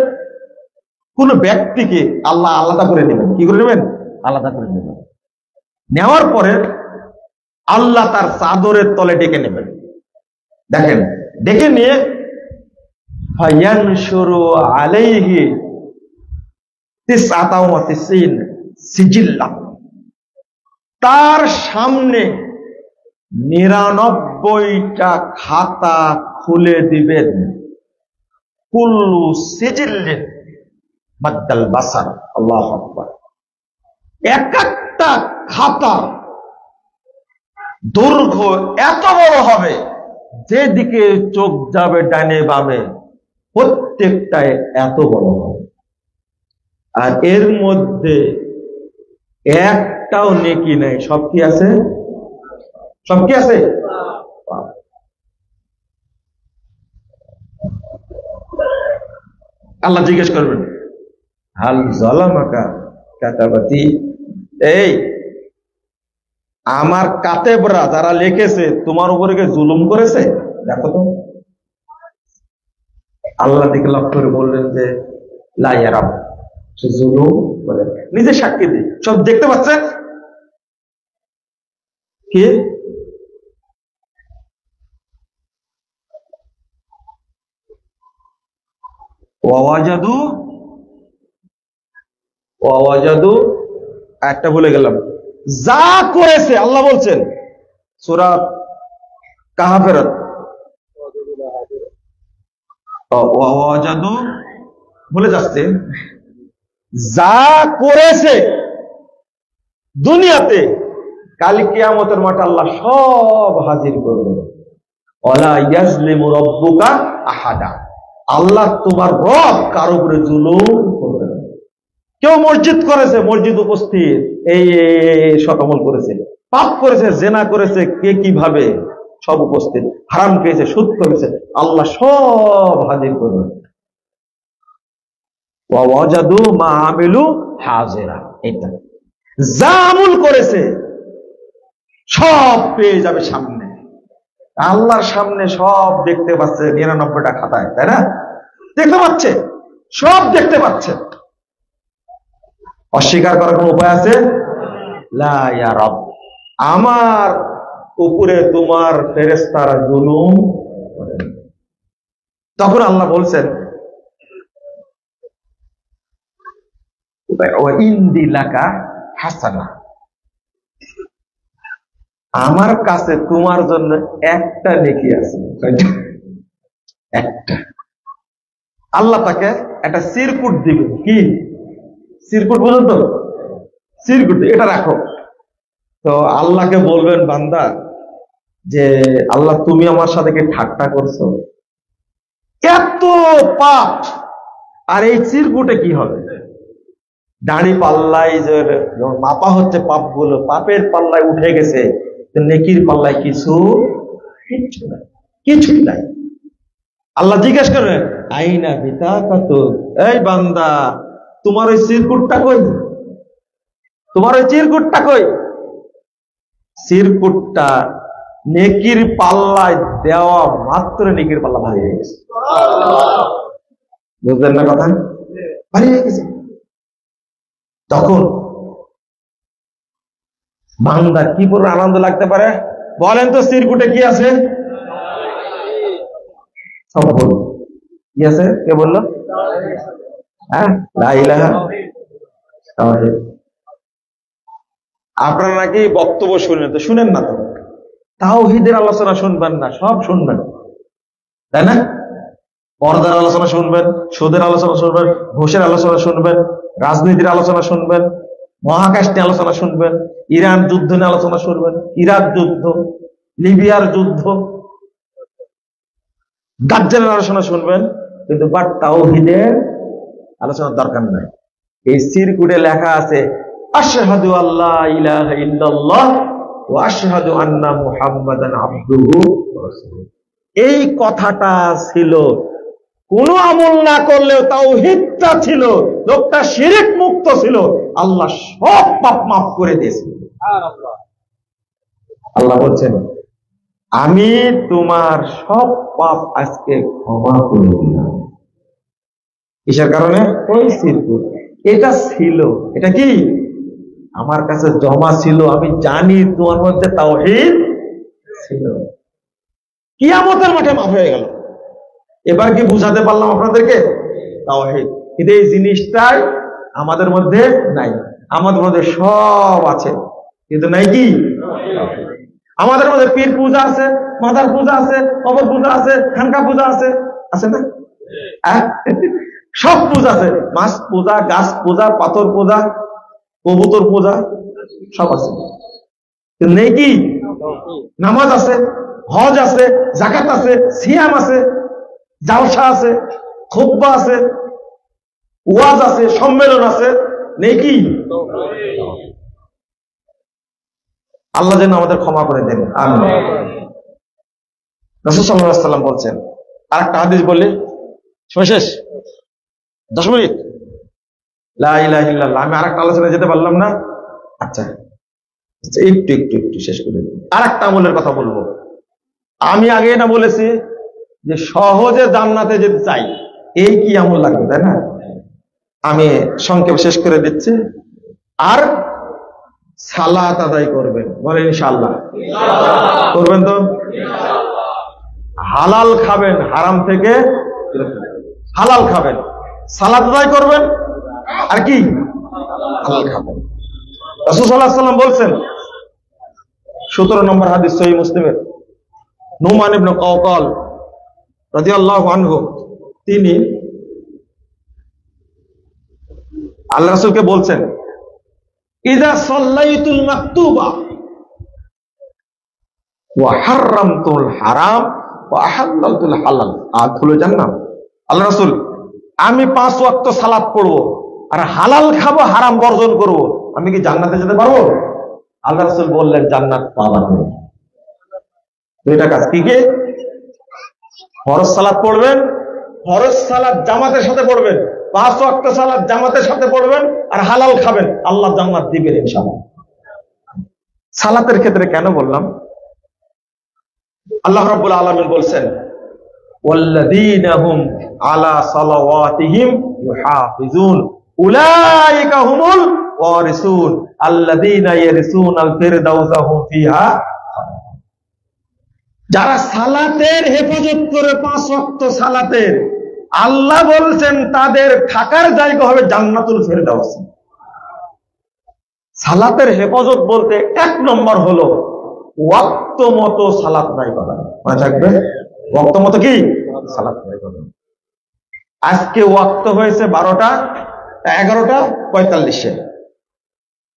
কোন ব্যক্তিকে আল্লাহ আলাদা করে নেবেন। কি করে নেবেন? আলাদা করে নেবেন। নেওয়ার পরে আল্লাহ তার চাদরের তলে ডেকে নেবেন। দেখেন, ডেকে নিয়ে ফায়ানশুরু আলাইহি তিসআতা ওয়া তিসিন সিজিল্লা, তার সামনে 99টা খাতা খুলে দিবেন। কুল্লু সিজিল্লিন মাদ্দাল বাসার, আল্লাহু আকবার। এক একটা খাতা দৈর্ঘ্য এত বড় হবে, যেদিকে চোখ যাবে ডানে বামে প্রত্যেকটায় এত বড় হবে। আর এর মধ্যে একটাও নেকি নাই, সব কি আছে? সব কি আছে? আল্লাহ জিজ্ঞেস করবেন হাল যালামাকা কাতাবাতি, এই আমার কাতেবরা যারা লিখেছে তোমার উপরে কে জুলুম করেছে? দেখো তো। আল্লাহ দিকে লক্ষ্য করে বললেন যে লা ইয়া রাব, সে জুলুম করে, নিজে সাক্ষী দিই, সব দেখতে পাচ্ছেন। কি ওয়াওয়াজাদু, ওয়াওয়াজাদু একটা ভুলে গেলাম, যা করেছে আল্লাহ বলছেন সূরা কাহাফের ওয়াওয়াজাদু, ভুলে যাচ্ছে, যা করেছে দুনিয়াতে কাল কিয়ামতের মাঠে আল্লাহ সব হাজির করবেন। ওয়ালা ইয়াজলিমু রাব্বুকা আহাদা, আল্লাহ তোমার রব কারো উপরে জুলুম করবে না। কেউ মসজিদ করেছে, মসজিদ উপস্থিত, এই সব আমল করেছে, পাপ করেছে, জেনা করেছে, কে কিভাবে সব উপস্থিত, হারাম খেয়েছে, সুদ করেছে, আল্লাহ সব হাজির করবেন। ওয়া ওয়াজাদু মা আমিলু হাজিরা, এটা যা আমল করেছে সব পেয়ে যাবে সামনে, আল্লাহর সামনে সব দেখতে পাচ্ছে। 99টা খাতায়, তাই না? দেখতে পাচ্ছে, সব দেখতে পাচ্ছে। অস্বীকার করার কোন উপায় আছে? লা ইয়া রাব, আমার উপরে তোমার ফেরেশতারা জুলুম করে। তখন আল্লাহ বলছেন ওয়া ইনদি লাকা হাসানা, আমার কাছে তোমার জন্য একটা নেকি আছে, একটা। আল্লাহ তাকে একটা সিরকুট দিবে। কি সিরকুট বলুন তো? সিরকুট, এটা রাখো। তো আল্লাহকে বলবেন বান্দা যে আল্লাহ তুমি আমার সাথে কি ঠাট্টা করছো? এত পাপ, আর এই চিরকুটে কি হবে? দাড়ি পাল্লাই যে মাপা হচ্ছে পাপগুলো, পাপের পাল্লায় উঠে গেছে, নেকির পাল্লায় কিছুই নাই। আল্লাহ জিজ্ঞেস করবেন আইনা বিতাকাত, এই বান্দা তোমার ওই চিরকুটটা কই? তোমার ওই চিরকুটটা কই? চিরকুটটা নেকির পাল্লায় দেওয়া মাত্র নেকির পাল্লা ভারী হয়ে গেছে। বুঝলেন না কথা? ভারী হয়ে গেছে। তখন বান্দার কি পুরো আনন্দ লাগতে পারে বলেন তো? সিরকুটে কি আছে? সব বলুন কি আছে? কে বললো? হ্যাঁ, লা ইলাহা তাওহীদ। আপনারা নাকি বক্তব্য শুনেন, তো শুনেন না তো, তাওহীদের আলোচনা শুনবেন না, সব শুনবেন, তাই না? পর্দার আলোচনা শুনবেন, সুদের আলোচনা শুনবেন, ঘুষের আলোচনা শুনবেন, রাজনীতির আলোচনা শুনবেন, মহাকাশ নিয়ে আলোচনা শুনবেন, ইরান যুদ্ধ নিয়ে আলোচনা শুনবেন, ইরাক যুদ্ধ, লিবিয়ার যুদ্ধ, দাজ্জালের আলোচনা শুনবেন, কিন্তু বাট তাওহীদের আলোচনার দরকার নাই। এই সিরকুটে লেখা আছে আশহাদু আল্লা ইলাহা ইল্লাল্লাহ ওয়া আশহাদু আন্না মুহাম্মাদান আবদুহু ওয়া রাসূলুহু। এই কথাটা ছিল, কোন আমল না করলেও তাওহীদটা ছিল, লোকটা শিরক মুক্ত ছিল, আল্লাহ সব পাপ মাফ করে দিয়েছে। সুবহানাল্লাহ। আল্লাহ বলছেন আমি তোমার সব পাপ আজকে ক্ষমা করে দিলাম। কিসের কারণে? ওই সিরকুট। এটা ছিল, এটা কি আমার কাছে জমা ছিল, আমি জানি তোমার মধ্যে তাওহীদ ছিল। কিয়ামতের মাঠে মাফ হয়ে গেল। এবার কি বুঝাতে পারলাম আপনাদেরকে? তাওহীদ। কিন্তু এই জিনিসটাই আমাদের মধ্যে নাই। আমাদের মধ্যে সব আছে, কিন্তু নাই কি? আমাদের মধ্যে পীর পূজা আছে, মাদার পূজা আছে, কবর পূজা আছে, খানকা পূজা আছে, আছে না? সব পূজা আছে, মাছ পূজা, গাছ পূজা, পাথর পূজা, কবুতর পূজা, সব আছে। নেই কি? নামাজ আছে, হজ আছে, যাকাত আছে, সিয়াম আছে, জালসা আছে, খুতবা আছে, ওয়াজ আছে, সম্মেলন আছে, নেই কি? আল্লাহ যেন আমাদের ক্ষমা করে দেন, আমিন। রাসূল সাল্লাল্লাহু আলাইহি ওয়াসাল্লাম বলছেন, আরেকটা হাদিস বলি, শেষ 10 মিনিট। লা ইলাহা ইল্লাল্লাহ। আমি আরেকটা আলোচনায় যেতে পারলাম না। আচ্ছা, একটু একটু একটু শেষ করে দিই। আরেকটা আমলের কথা বলবো। আমি আগে এটা বলেছি যে সহজে জান্নাতে যেতে চাই, এই কি আমল লাগবে, তাই না? আমি সংক্ষেপ শেষ করে দিচ্ছি। আর সালাত আদায় করবেন, বলেন ইনশাআল্লাহ। করবেন তো? হালাল খাবেন, হারাম থেকে হালাল খাবেন, সালাত আদায় করবেন, আর কি? হালাল খাবেন। রাসূল সাল্লাল্লাহু আলাইহি ওয়াসাল্লাম বলছেন, 17 নম্বর হাদিস সহিহ মুসলিমের, নুমান ইবনে কাওকাল রাদিয়াল্লাহু আনহু, তিনি আল্লাহ রাসূলকে বলছেন, ইযা সাল্লাইতুল মাকতুবা ওয়া হারামতুল হারাম ওয়া আহাল্লাতুল হালাল আদখুলুল জান্নাহ। আল্লাহ রাসূল, আমি 5 ওয়াক্ত সালাত পড়বো আর হালাল খাবো, হারাম বর্জন করব, আমি কি জান্নাতে যেতে পারবো? আল্লাহ রাসূল বললেন, জান্নাত পাবা তুমি। দুইটা কাজ কি কি? ফরজ সালাত পড়বেন, ফরজ সালাত জামাতের সাথে পড়বেন, 5 ওয়াক্ত সালাত জামাতের সাথে পড়বেন, আর হালাল খাবেন, আল্লাহ জান্নাত দিবেন ইনশাআল্লাহ। সালাতের ক্ষেত্রে কেন বললাম? আল্লাহ রাব্বুল আলামিন বলছেন, ওয়াল্লাযীনা হুম আলা সালাওয়াতিহিম ইউহাফিজুন উলাইকা হুমুল ওয়ারিসুন আল্লাযীনা ইয়ারিসুনাল ফিরদাউসা হুম ফিহা। যারা সালাতের হেফাজত করে, 5 ওয়াক্ত সালাতের, আল্লাহ বলছেন তাদের থাকার জায়গা হবে জান্নাতুল ফিরদাউস। সালাতের হেফাজত বলতে 1 নম্বর হলো ওয়াক্ত মতো সালাত নাই করা। মনে থাকবে, ওয়াক্ত মতো কি? সালাত নাই করা। আজকে ওয়াক্ত হয়েছে 12টা 11:45।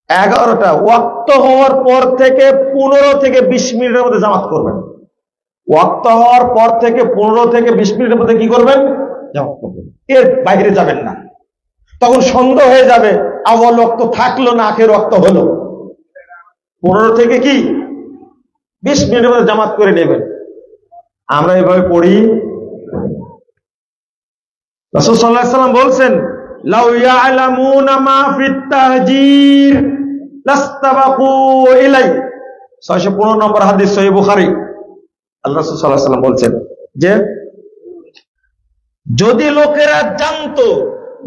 11টা ওয়াক্ত হওয়ার পর থেকে 15 থেকে 20 মিনিটের মধ্যে জামাত করবেন। ওয়াক্ত হওয়ার পর থেকে 15 থেকে 20 মিনিটের মধ্যে কি করবেন? জামাত করবেন। এর বাইরে যাবেন না। তখন সন্দেহ হয়ে যাবে, আউয়াল ওয়াক্ত থাকলো না আখের ওয়াক্ত হলো। 15 থেকে কি 20 মিনিটের মধ্যে জামাত করে নেবেন। আমরা এভাবে পড়ি। রাসূল সাল্লাল্লাহু আলাইহি ওয়াসাল্লাম বলছেন, লাউ ইয়ালামুনা মা ফিত তাহজির লাস্তাবাকু ইলাই 615 নম্বর হাদিস সহিহ বুখারী। আল্লাহ রাসূল সাল্লাল্লাহু আলাইহি ওয়াসাল্লাম বলছেন যে যদি লোকেরা জানতো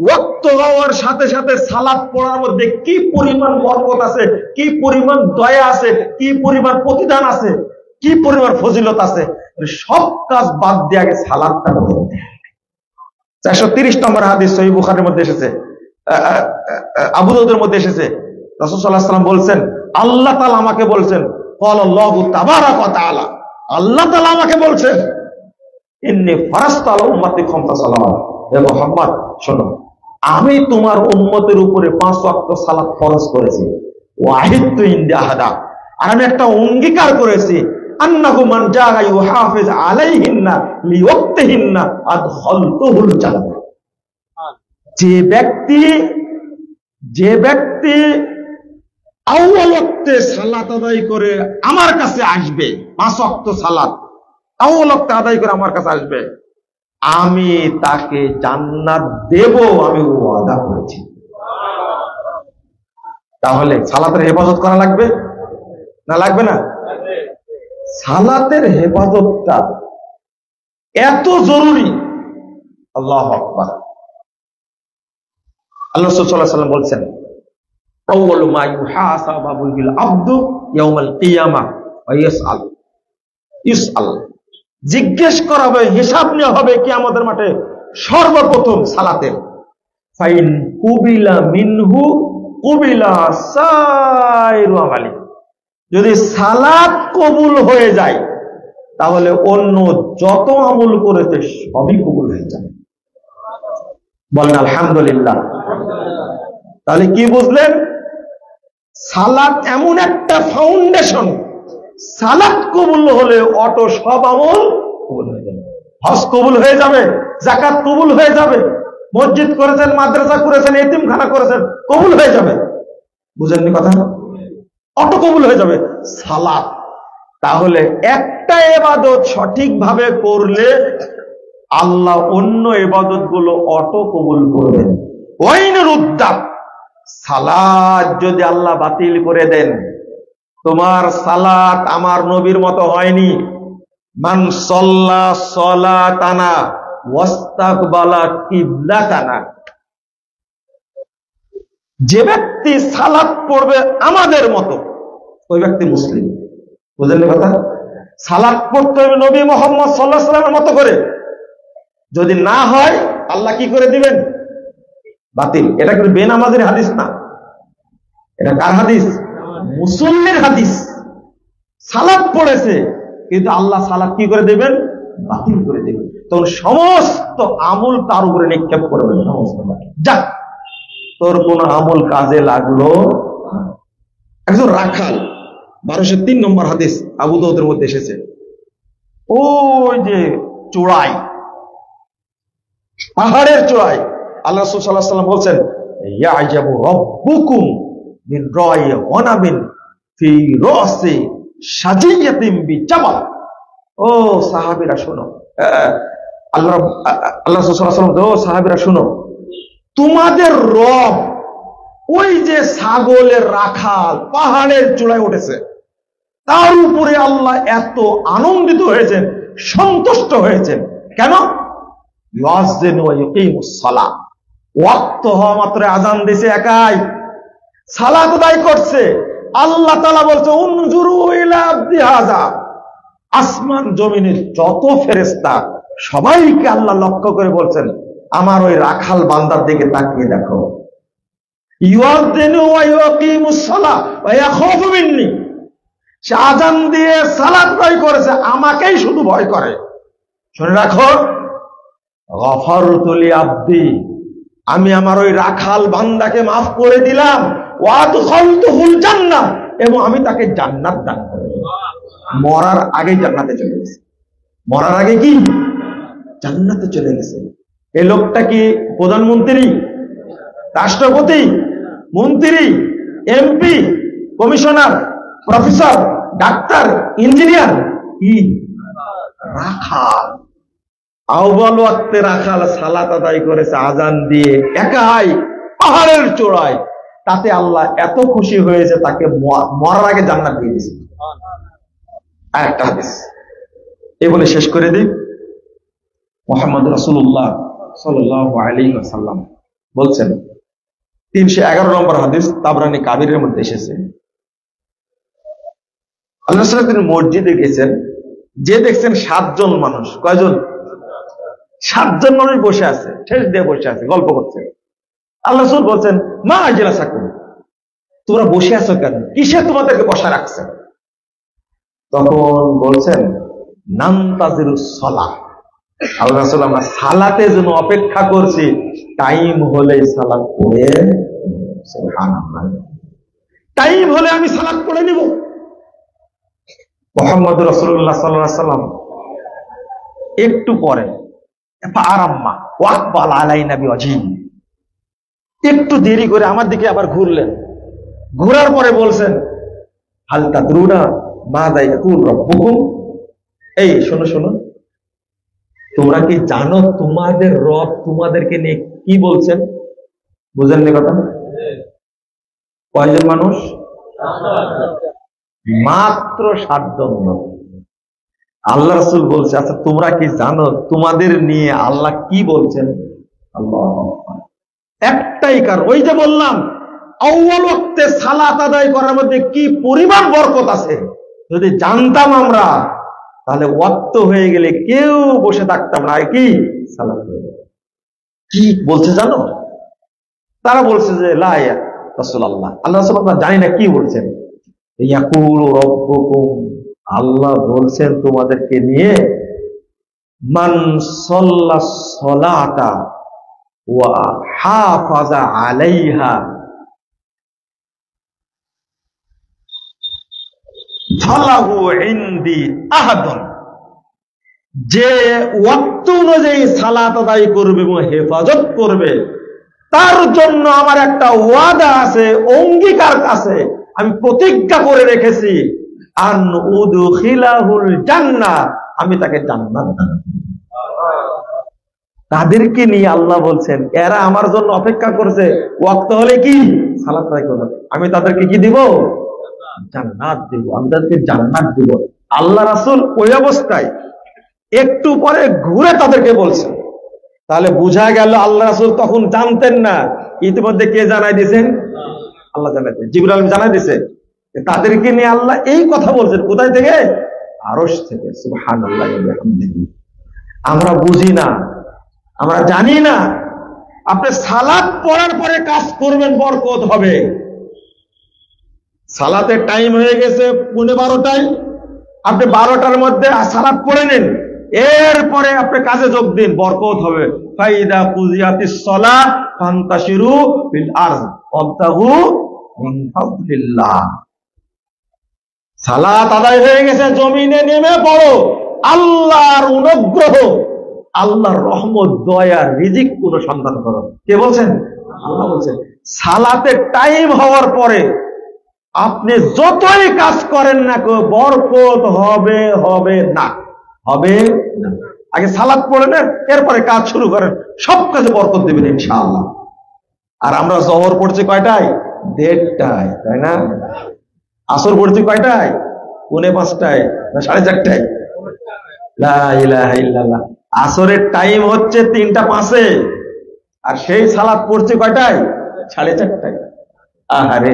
ওয়াক্ত হওয়ার সাথে সাথে সালাত পড়ার মধ্যে কি পরিমাণ বরকত আছে, কি পরিমাণ দয়া আছে, কি পরিমাণ প্রতিদান আছে, কি পরিমাণ ফজিলত আছে, সব কাজ বাদ দিয়ে আগে সালাতটা পড়তে। 430 নম্বর হাদিস সহিহ বুখারীর মধ্যে এসেছে, আবু দাউদের মধ্যে এসেছে। রাসূল সাল্লাল্লাহু আলাইহি ওয়াসাল্লাম বলছেন, আল্লাহ তাআলা আমাকে বলছেন, ক্বালাল্লাহু তাবারাকা ওয়া তাআলা, আল্লাহ তাআলা আমাকে বলছেন, ইন্নী ফারাজতু আলা উম্মতি খামসা সালাওয়াত, হে মুহাম্মদ শোনো, আমি তোমার উম্মতের উপরে 5 ওয়াক্ত সালাত ফরজ করেছি। ওয়াহিদতু ইনদি আহাদা, আর আমি একটা অঙ্গীকার করেছি, আন্নাহু মান জাআ ইউহাফিজ আলাইহিন্না লিওয়াক্তিহিন্না আদখালতুহুল জান্নাহ। যে ব্যক্তি আউয়াল ওয়াক্তে সালাত আদায় করে আমার কাছে আসবে, 5 ওয়াক্ত সালাত আউয়াল ওয়াক্তে আদায় করে আমার কাছে আসবে, আমি তাকে জান্নাত দেব, আমি ওয়াদা করেছি। তাহলে সালাতের হেফাজত করা লাগবে না লাগবে না? সালাতের হেফাজতটা এত জরুরি। আল্লাহু আকবার। আল্লাহ রাসূল সাল্লাল্লাহু আলাইহি ওয়াসাল্লাম বলছেন, আউয়ালু মা ইউহাসাবু বিল আবদু ইয়াউমাল কিয়ামা ওয়া ইউসআল, জিজ্ঞেস করা হবে, হিসাব নেওয়া হবে কিয়ামতের মাঠে সর্বপ্রথম সালাতের। ফাইন কুবিলা মিনহু কুবিলা সাইরু আমালি, যদি সালাত কবুল হয়ে যায় তাহলে অন্য যত আমল করেছে সবই কবুল হয়ে যাবে। বলেন আলহামদুলিল্লাহ। তাহলে কি বুঝলেন? সালাত এমন একটা ফাউন্ডেশন, সালাত কবুল হলে অটো সব আমল কবুল হয়ে যাবে। হজ কবুল হয়ে যাবে, যাকাত কবুল হয়ে যাবে, মসজিদ করেছেন, মাদ্রাসা করেছেন, এতিমখানা করেছেন, কবুল হয়ে যাবে। বুঝেননি কথা? অটো কবুল হয়ে যাবে সালাত। তাহলে একটা ইবাদত সঠিকভাবে করলে আল্লাহ অন্য ইবাদত গুলো অটো কবুল করবেন। ওয়াইনের উদ্দাম, সালাত যদি আল্লাহ বাতিল করে দেন, তোমার সালাত আমার নবীর মতো হয়নি। মান সাল্লা সালাতানা ওয়াস্তাকবালা কিবলাতানা, যে ব্যক্তি সালাত পড়বে আমাদের মতো ওই ব্যক্তি মুসলিম। বুঝলেন কথা? সালাত পড়তে হবে নবী মুহাম্মদ সাল্লাল্লাহু আলাইহি ওয়াসাল্লামের মতো করে। যদি না হয় আল্লাহ কি করে দিবেন? বাতিল। এটা কিন্তু বেনামাজের হাদিস না, এটা কার হাদিস? মুসল্লির হাদিস। সালাত পড়েছে কিন্তু আল্লাহ সালাত কি করে দেবেন? বাতিল করে দেবেন। তখন সমস্ত আমল তার উপরে নিক্ষেপ করবেন। সমস্ত যাক, তোর কোন আমল কাজে লাগলো। একজন রাখাল, 1203 নম্বর হাদিস আবু দাউদের মধ্যে এসেছে। ওই যে চূড়ায়, পাহাড়ের চূড়ায় আল্লাহ রাসূল সাল্লাল্লাহু আলাইহি ওয়াসাল্লাম বলছেন, ইয়াজাবু রাব্বুকুম মিন রাই ওয়ানাবিন ফি রাসি সাজিয়াতিন বিজাবাল। ও সাহাবীরা শোনো, আল্লাহ রাসূল সাল্লাল্লাহু আলাইহি ওয়াসাল্লাম, ও সাহাবীরা শোনো, তোমাদের রব ওই যে ছাগলের রাখাল পাহাড়ের চূড়ায় উঠেছে, তার উপরে আল্লাহ এত আনন্দিত হয়েছেন, সন্তুষ্ট হয়েছেন। কেন? ওয়াক্ত হওয়া মাত্র আজান দিছে, একাই সালাত আদায় করছে। আল্লাহ তাআলা বলছে, উনজুরু ইলা আবদি হাযা, আসমান জমিনের যত ফেরেশতা সবাইকে আল্লাহ লক্ষ্য করে বলছেন, আমার ওই রাখাল বান্দার দিকে তাকিয়ে দেখো। ইউআযিনু ওয়া ইউকিমুস সালাহ ওয়া ইয়াখাফু মিন্নি, সে আজান দিয়ে সালাত আদায় করেছে, আমাকেই শুধু ভয় করে। শুনে রাখো, গফারতু লি আবদি, আমি আমার ওই রাখাল বান্দাকে মাফ করে দিলাম, ওয়া আদখালতুহুল জান্নাহ, এবং আমি তাকে জান্নাত দান করলাম। মরার আগে জান্নাতে চলে গেছে। মরার আগে কি জান্নাতে চলে গেছে। এই লোকটা কি প্রধানমন্ত্রী, রাষ্ট্রপতি, মন্ত্রী, MP, commissioner, professor, doctor, engineer? কি? রাখাল। আউয়াল ওয়াক্তে রাখাল সালাত আদায় করেছে আজান দিয়ে, একাই পাহাড়ের চূড়ায়। তাতে আল্লাহ এত খুশি হয়েছে, তাকে মরার আগে জান্নাত দিয়ে দিয়েছে। আরেকটা হাদিস এই বলে শেষ করে দিই। মুহাম্মদ রাসূলুল্লাহ সাল্লাল্লাহু আলাইহি ওয়াসাল্লাম বলছেন, 311 নম্বর হাদিস তাবরানী কাবিরের মধ্যে এসেছে, আল্লাহ রাসূল তিনি মসজিদে গেছেন, যে দেখছেন 7 জন মানুষ। কয়জন? 7 জন মানুষ বসে আছে, ঠেস দিয়ে বসে আছে, গল্প করছে। আল্লাহ রাসূল বলছেন, মা আজলাসাকুম, তোমরা বসে আছো কেন? কিসে তোমাদেরকে বসা রাখছে? তখন বলছেন, নান্তাজিরুস সালাহ, আল্লাহ রাসূল আমরা সালাতের জন্য অপেক্ষা করছি, টাইম হলে সালাত পড়ে। সুবহানাল্লাহ, টাইম হলে আমি সালাত পড়ে নিব। মুহাম্মদ রাসূলুল্লাহ সাল্লাল্লাহু আলাইহি ওয়াসাল্লাম একটু পরে আরাম্মা ওয়াকবাল আলাইনা বিওয়াজহি, একটু দেরি করে আমার দিকে আবার ঘুরলেন। ঘোরার পরে বলছেন, হাল তাদরুনা মাযা ইয়াকুল রাব্বুকুম, এই শোনো শোনো, তোমরা কি জানো তোমাদের রব তোমাদেরকে নিয়ে কি বলছেন? বুঝেন নি কথা? কয়জন মানুষ? মাত্র 7 জন। আল্লাহ রাসূল বলছে, আচ্ছা তোমরা কি জানো তোমাদের নিয়ে আল্লাহ কি বলছেন? আল্লাহ একটাই কারণ, ওই যে বললাম আউয়াল ওয়াক্তে সালাত আদায় করার মধ্যে কি পরিমাণ বরকত আছে। যদি জানতাম আমরা, তাহলে ওয়াক্ত হয়ে গেলে কেউ বসে থাকতাম না, কি সালাত হয়ে গেল। কি বলছে জানো? তারা বলছে যে লা ইয়া রাসূলুল্লাহ, আল্লাহ রাসূল আমরা জানি না কি বলছেন। ইয়াকুলু রাব্বুকুম, আল্লাহ বলছেন তোমাদেরকে নিয়ে, মান সাল্লাস সালাতা ওয়া হাফাজা আলাইহা ফালাহু ইনদি আহাদুন, যে ওয়াক্ত অনুযায়ী সালাত আদায় করবে এবং হেফাজত করবে, তার জন্য আমার একটা ওয়াদা আছে, অঙ্গীকার আছে, আমি প্রতিজ্ঞা করে রেখেছি, আন উদখিলাহুল জান্নাহ, আমি তাকে জান্নাত দান করব। তাদেরকে নিয়ে আল্লাহ বলছেন, এরা আমার জন্য অপেক্ষা করছে, ওয়াক্ত হলে কি সালাত আদায় করবে, আমি তাদেরকে কি দিব? জান্নাত দিব, আমি তাদেরকে জান্নাত দিব। আল্লাহ রাসূল ওই অবস্থায় একটু পরে ঘুরে তাদেরকে বলছেন। তাহলে বোঝা গেল আল্লাহ রাসূল তখন জানতেন না, ইতিমধ্যে কে জানাই দিয়েছেন? আল্লাহ জানাই দিয়েছেন, জিবরাইল আলাইহিস সালাম জানাই দিয়েছে। তাদেরকে নিয়ে আল্লাহ এই কথা বলছেন, কোথায় থেকে? আরশ থেকে। সুবহানাল্লাহ ওয়া বিহামদিহি। আমরা বুঝি না, আমরা জানি না। আপনি সালাত পড়ার পরে কাজ করবেন, বরকত হবে। সালাতের টাইম হয়ে গেছে 12:15, আপনি 12টার মধ্যে সালাত পড়ে নিন, এরপরে আপনি কাজে যোগ দিন, বরকত হবে। ফাইদা কুজিয়াতিস সালাহ ফান্তাশিরু ফিল আরদ ওয়াবতাগু মিন ফাদলিল্লাহ। সালাত আদায় হয়ে গেছে, জমিনে নেমে পড়ো, আল্লাহর অনুগ্রহ, আল্লাহর রহমত, দয়া, রিজিক কোন সন্ধান করো। কে বলছেন? আল্লাহ বলছেন। সালাতের টাইম হওয়ার পরে আপনি যতই কাজ করেন না, বরকত হবে হবে না, হবে না। আগে সালাত পড়ে নেন, এরপরে কাজ শুরু করেন, সব কাজে বরকত দেবেন ইনশাআল্লাহ। আর আমরা জোহর পড়ছি কয়টায়? 1:30টায়, তাই না? আসর পড়ছি কয়টায়? 4:45টায় না 4:30টায়? লা ইলাহা ইল্লাল্লাহ। আসরের টাইম হচ্ছে 3:05, আর সেই সালাত পড়ছি কয়টায়? 4:30টায়। আহারে,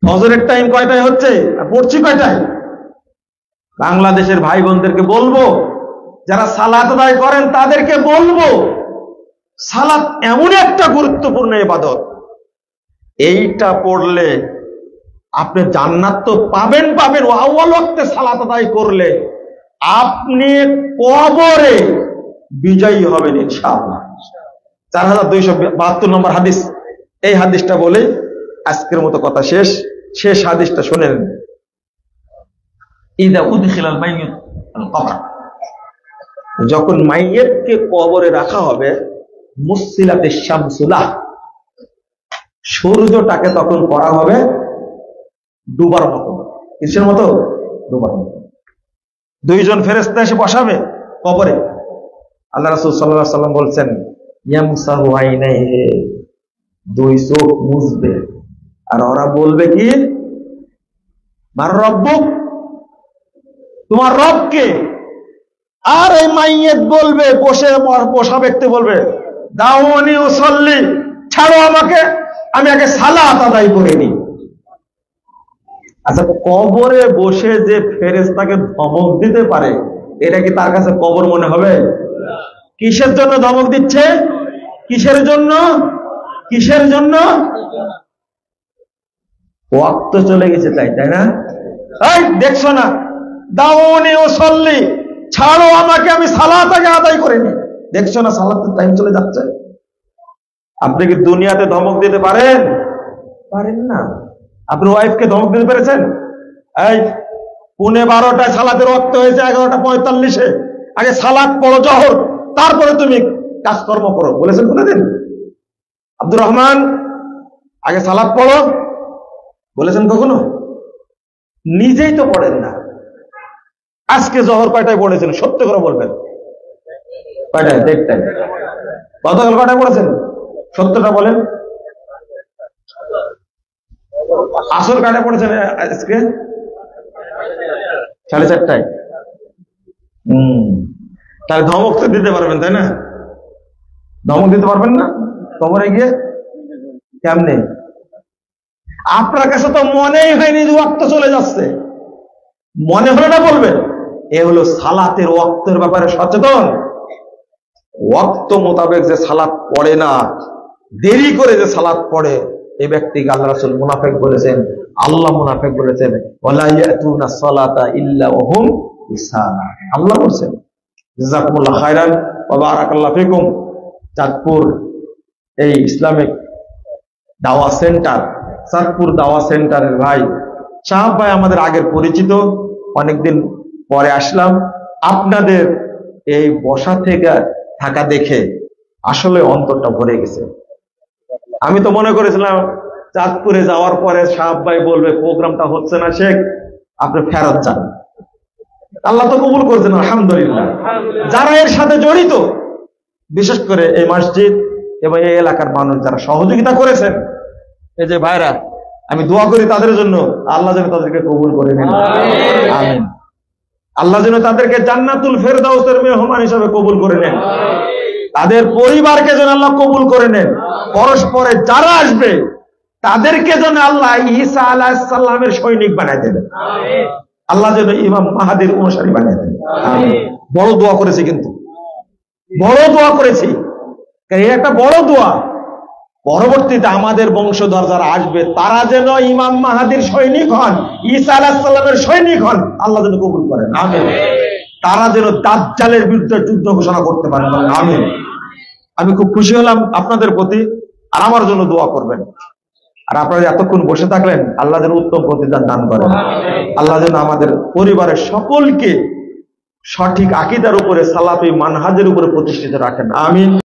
ফজরের টাইম কয়টায় হচ্ছে আর পড়ছি কয়টায়? বাংলাদেশের ভাই বোনদেরকে বলবো, যারা সালাত আদায় করেন তাদেরকে বলবো, সালাত এমন একটা গুরুত্বপূর্ণ ইবাদত, এইটা পড়লে আপনি জান্নাত তো পাবেন পাবেন, আউয়াল ওয়াক্তে সালাত আদায় করলে আপনি কবরে বিজয়ী হবেন ইনশাআল্লাহ। 4272 নম্বর হাদিস। এই হাদিসটা বলে আজকের মতো কথা শেষ। শেষ হাদিসটা শুনেন। ইদা উদখিলাল মাইয়িত আল কবর, যখন মাইয়িতকে কবরে রাখা হবে, মুসিলাতিশ শামসুলাহ, সূর্যটাকে তখন করা হবে ডুবার মতো। কিসের মতো? ডুবার মতো। 2 জন ফেরেশতা এসে বসাবে কবরে। আল্লাহ রাসূল সাল্লাল্লাহু আলাইহি ওয়াসাল্লাম বলছেন, ইয়ামসাহু আইনাইহি, 2 চোখ মুছবে। আর ওরা বলবে কি? মার রব্বুক, তোমার রবকে। আর এই মাইয়েত বলবে, বসা ব্যক্তি বলবে, দাউনি উসাল্লি, ছাড়ো আমাকে, আমি আগে সালাত আদায় করে নিই। আচ্ছা, কবরে বসে যে ফেরেশতাকে ধমক দিতে পারে, এটা কি তার কাছে কবর মনে হবে? কিসের জন্য ধমক দিচ্ছে? কিসের জন্য? কিসের জন্য? ওয়াক্ত চলে গেছে তাই, তাই না? এই দেখছো না, দাউনি উসাল্লি, ছাড়ো আমাকে, আমি সালাত আগে আদায় করে নিই। দেখছো না সালাতের টাইম চলে যাচ্ছে। আপনি কি দুনিয়াতে ধমক দিতে পারেন? পারেন না। আপনি ওয়াইফকে ধমক দিতে পেরেছেন? এই 11:15টায় সালাতের ওয়াক্ত হয়েছে, 11:45-এ, আগে সালাত পড়ো জোহর, তারপরে তুমি কাজকর্ম করো, বলেছেন কোনদিন? আব্দুর রহমান, আগে সালাত পড়ো বলেছেন কখনো? নিজেই তো পড়েন না। আজকে জোহর কয়টায় পড়েছেন সত্য করে বলবেন? কয়টায়? 1:30টায়। গতকাল কয়টায় পড়েছেন? সত্যটা বলেন। আসর কয়টায় পড়েছেন আজকে? 4:30টায়। তাহলে ধমক তো দিতে পারবেন, তাই না? ধমক দিতে পারবেন না কবরে গিয়ে? কেমনে? আপনার কাছে তো মনেই হয়নি যে ওয়াক্ত চলে যাচ্ছে, মনে হলে না বলবেন। এ হলো সালাতের ওয়াক্তের ব্যাপারে সচেতন। ওয়াক্ত মোতাবেক যে সালাত পড়ে না, দেরি করে যে সালাত পড়ে, এই ব্যক্তিকে আল্লাহ রাসূল মুনাফিক বলেছেন, আল্লাহ মুনাফিক বলেছেন, ওয়ালা ইয়াতুনা সালাতা ইল্লা ওয়া হুম ইসানা। আল্লাহ বলেছেন। জাযাকুমুল্লাহ খায়রান ওয়া বারাকাল্লাহু ফিকুম। চাঁদপুর এই ইসলামিক দাওয়া সেন্টার, চাঁদপুর দাওয়া সেন্টারের ভাই সাহাব ভাই আমাদের আগের পরিচিত, অনেকদিন পরে আসলাম। আপনাদের এই বসা থেকে থাকা দেখে আসলে অন্তরটা ভরে গেছে। আমি তো মনে করেছিলাম চাঁদপুরে যাওয়ার পরে সাহাব ভাই বলবে, প্রোগ্রামটা হচ্ছে না শেখ, আপনি ফেরত যান। আল্লাহ তো কবুল করছেন, আলহামদুলিল্লাহ। যারা এর সাথে জড়িত, বিশেষ করে এই মসজিদ এবং এই এলাকার মানুষ যারা সহযোগিতা করেছেন, এই যে ভাইরা, আমি দোয়া করি তাদের জন্য, আল্লাহ যেন তাদেরকে কবুল করে নেন। আমিন। আল্লাহ যেন তাদেরকে জান্নাতুল ফেরদাউসের মেহমান হিসেবে কবুল করে নেন। তাদের পরিবারকে যেন আল্লাহ কবুল করে নেন। পরস্পরে যারা আসবে তাদেরকে যেন আল্লাহ ঈসা আলাইহিস সালামের সৈনিক বানায় দেন। আল্লাহ যেন ইমাম মাহাদির অনুসারী বানিয়ে দেন। বড় দোয়া করেছি, কিন্তু বড় দোয়া করেছি, এই একটা বড় দোয়া। পরবর্তীতে আমাদের বংশধর যারা আসবে তারা যেন ইমাম মাহাদির সৈনিক হন, ঈসা আলাইহিস সালামের সৈনিক হন, আল্লাহ যেন কবুল করেন। আমিন। তারা যেন দাজ্জালের বিরুদ্ধে যুদ্ধ ঘোষণা করতে পারেন। আমিন। আমি খুব খুশি হলাম আপনাদের প্রতি, আর আমার জন্য দোয়া করবেন। আর আপনারা এতক্ষণ বসে থাকলেন, আল্লাহ যেন উত্তম প্রতিদান দান করেন। আল্লাহ যেন আমাদের পরিবারের সকলকে সঠিক আকীদার উপরে, সালাফি মানহাজের উপরে প্রতিষ্ঠিত রাখেন। আমিন।